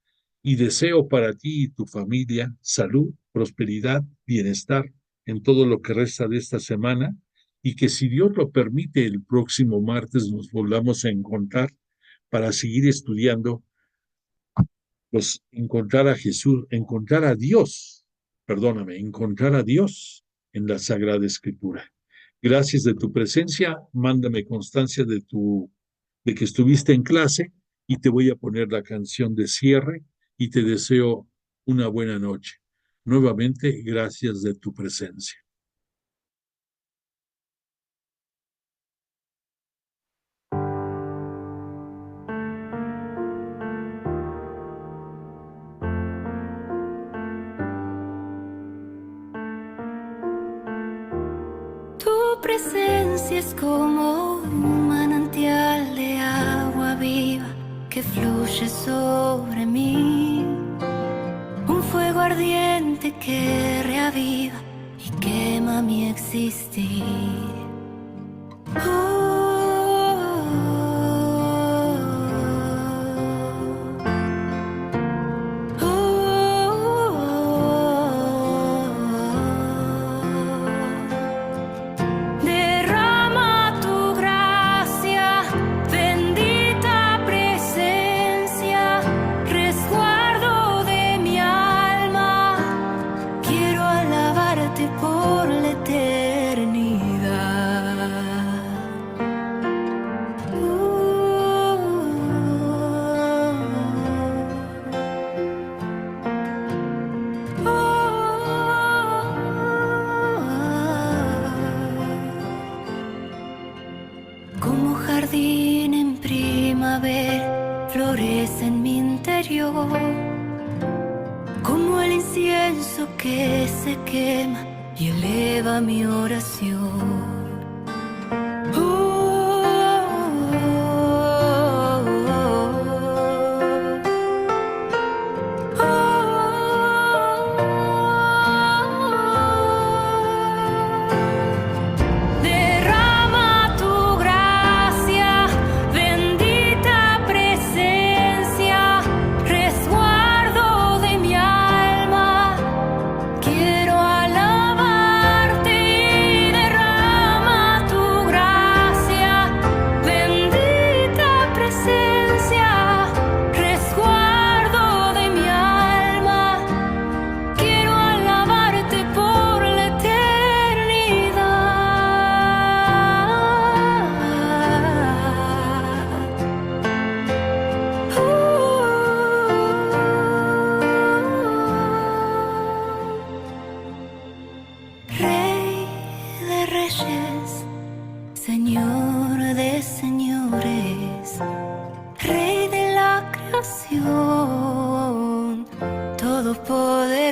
y deseo para ti y tu familia salud, prosperidad, bienestar en todo lo que resta de esta semana, y que si Dios lo permite el próximo martes nos volvamos a encontrar para seguir estudiando, pues encontrar a Jesús, encontrar a Dios en la Sagrada Escritura. Gracias de tu presencia, mándame constancia de que estuviste en clase y te voy a poner la canción de cierre y te deseo una buena noche. Nuevamente, gracias de tu presencia.
Tu presencia es como un manantial de agua viva que fluye sobre mí, un fuego ardiente que reaviva y quema mi existir. Como jardín en primavera, florece en mi interior, como el incienso que se quema y eleva mi oración. Derrama reyes, Señor de señores, Rey de la creación, todopoderoso.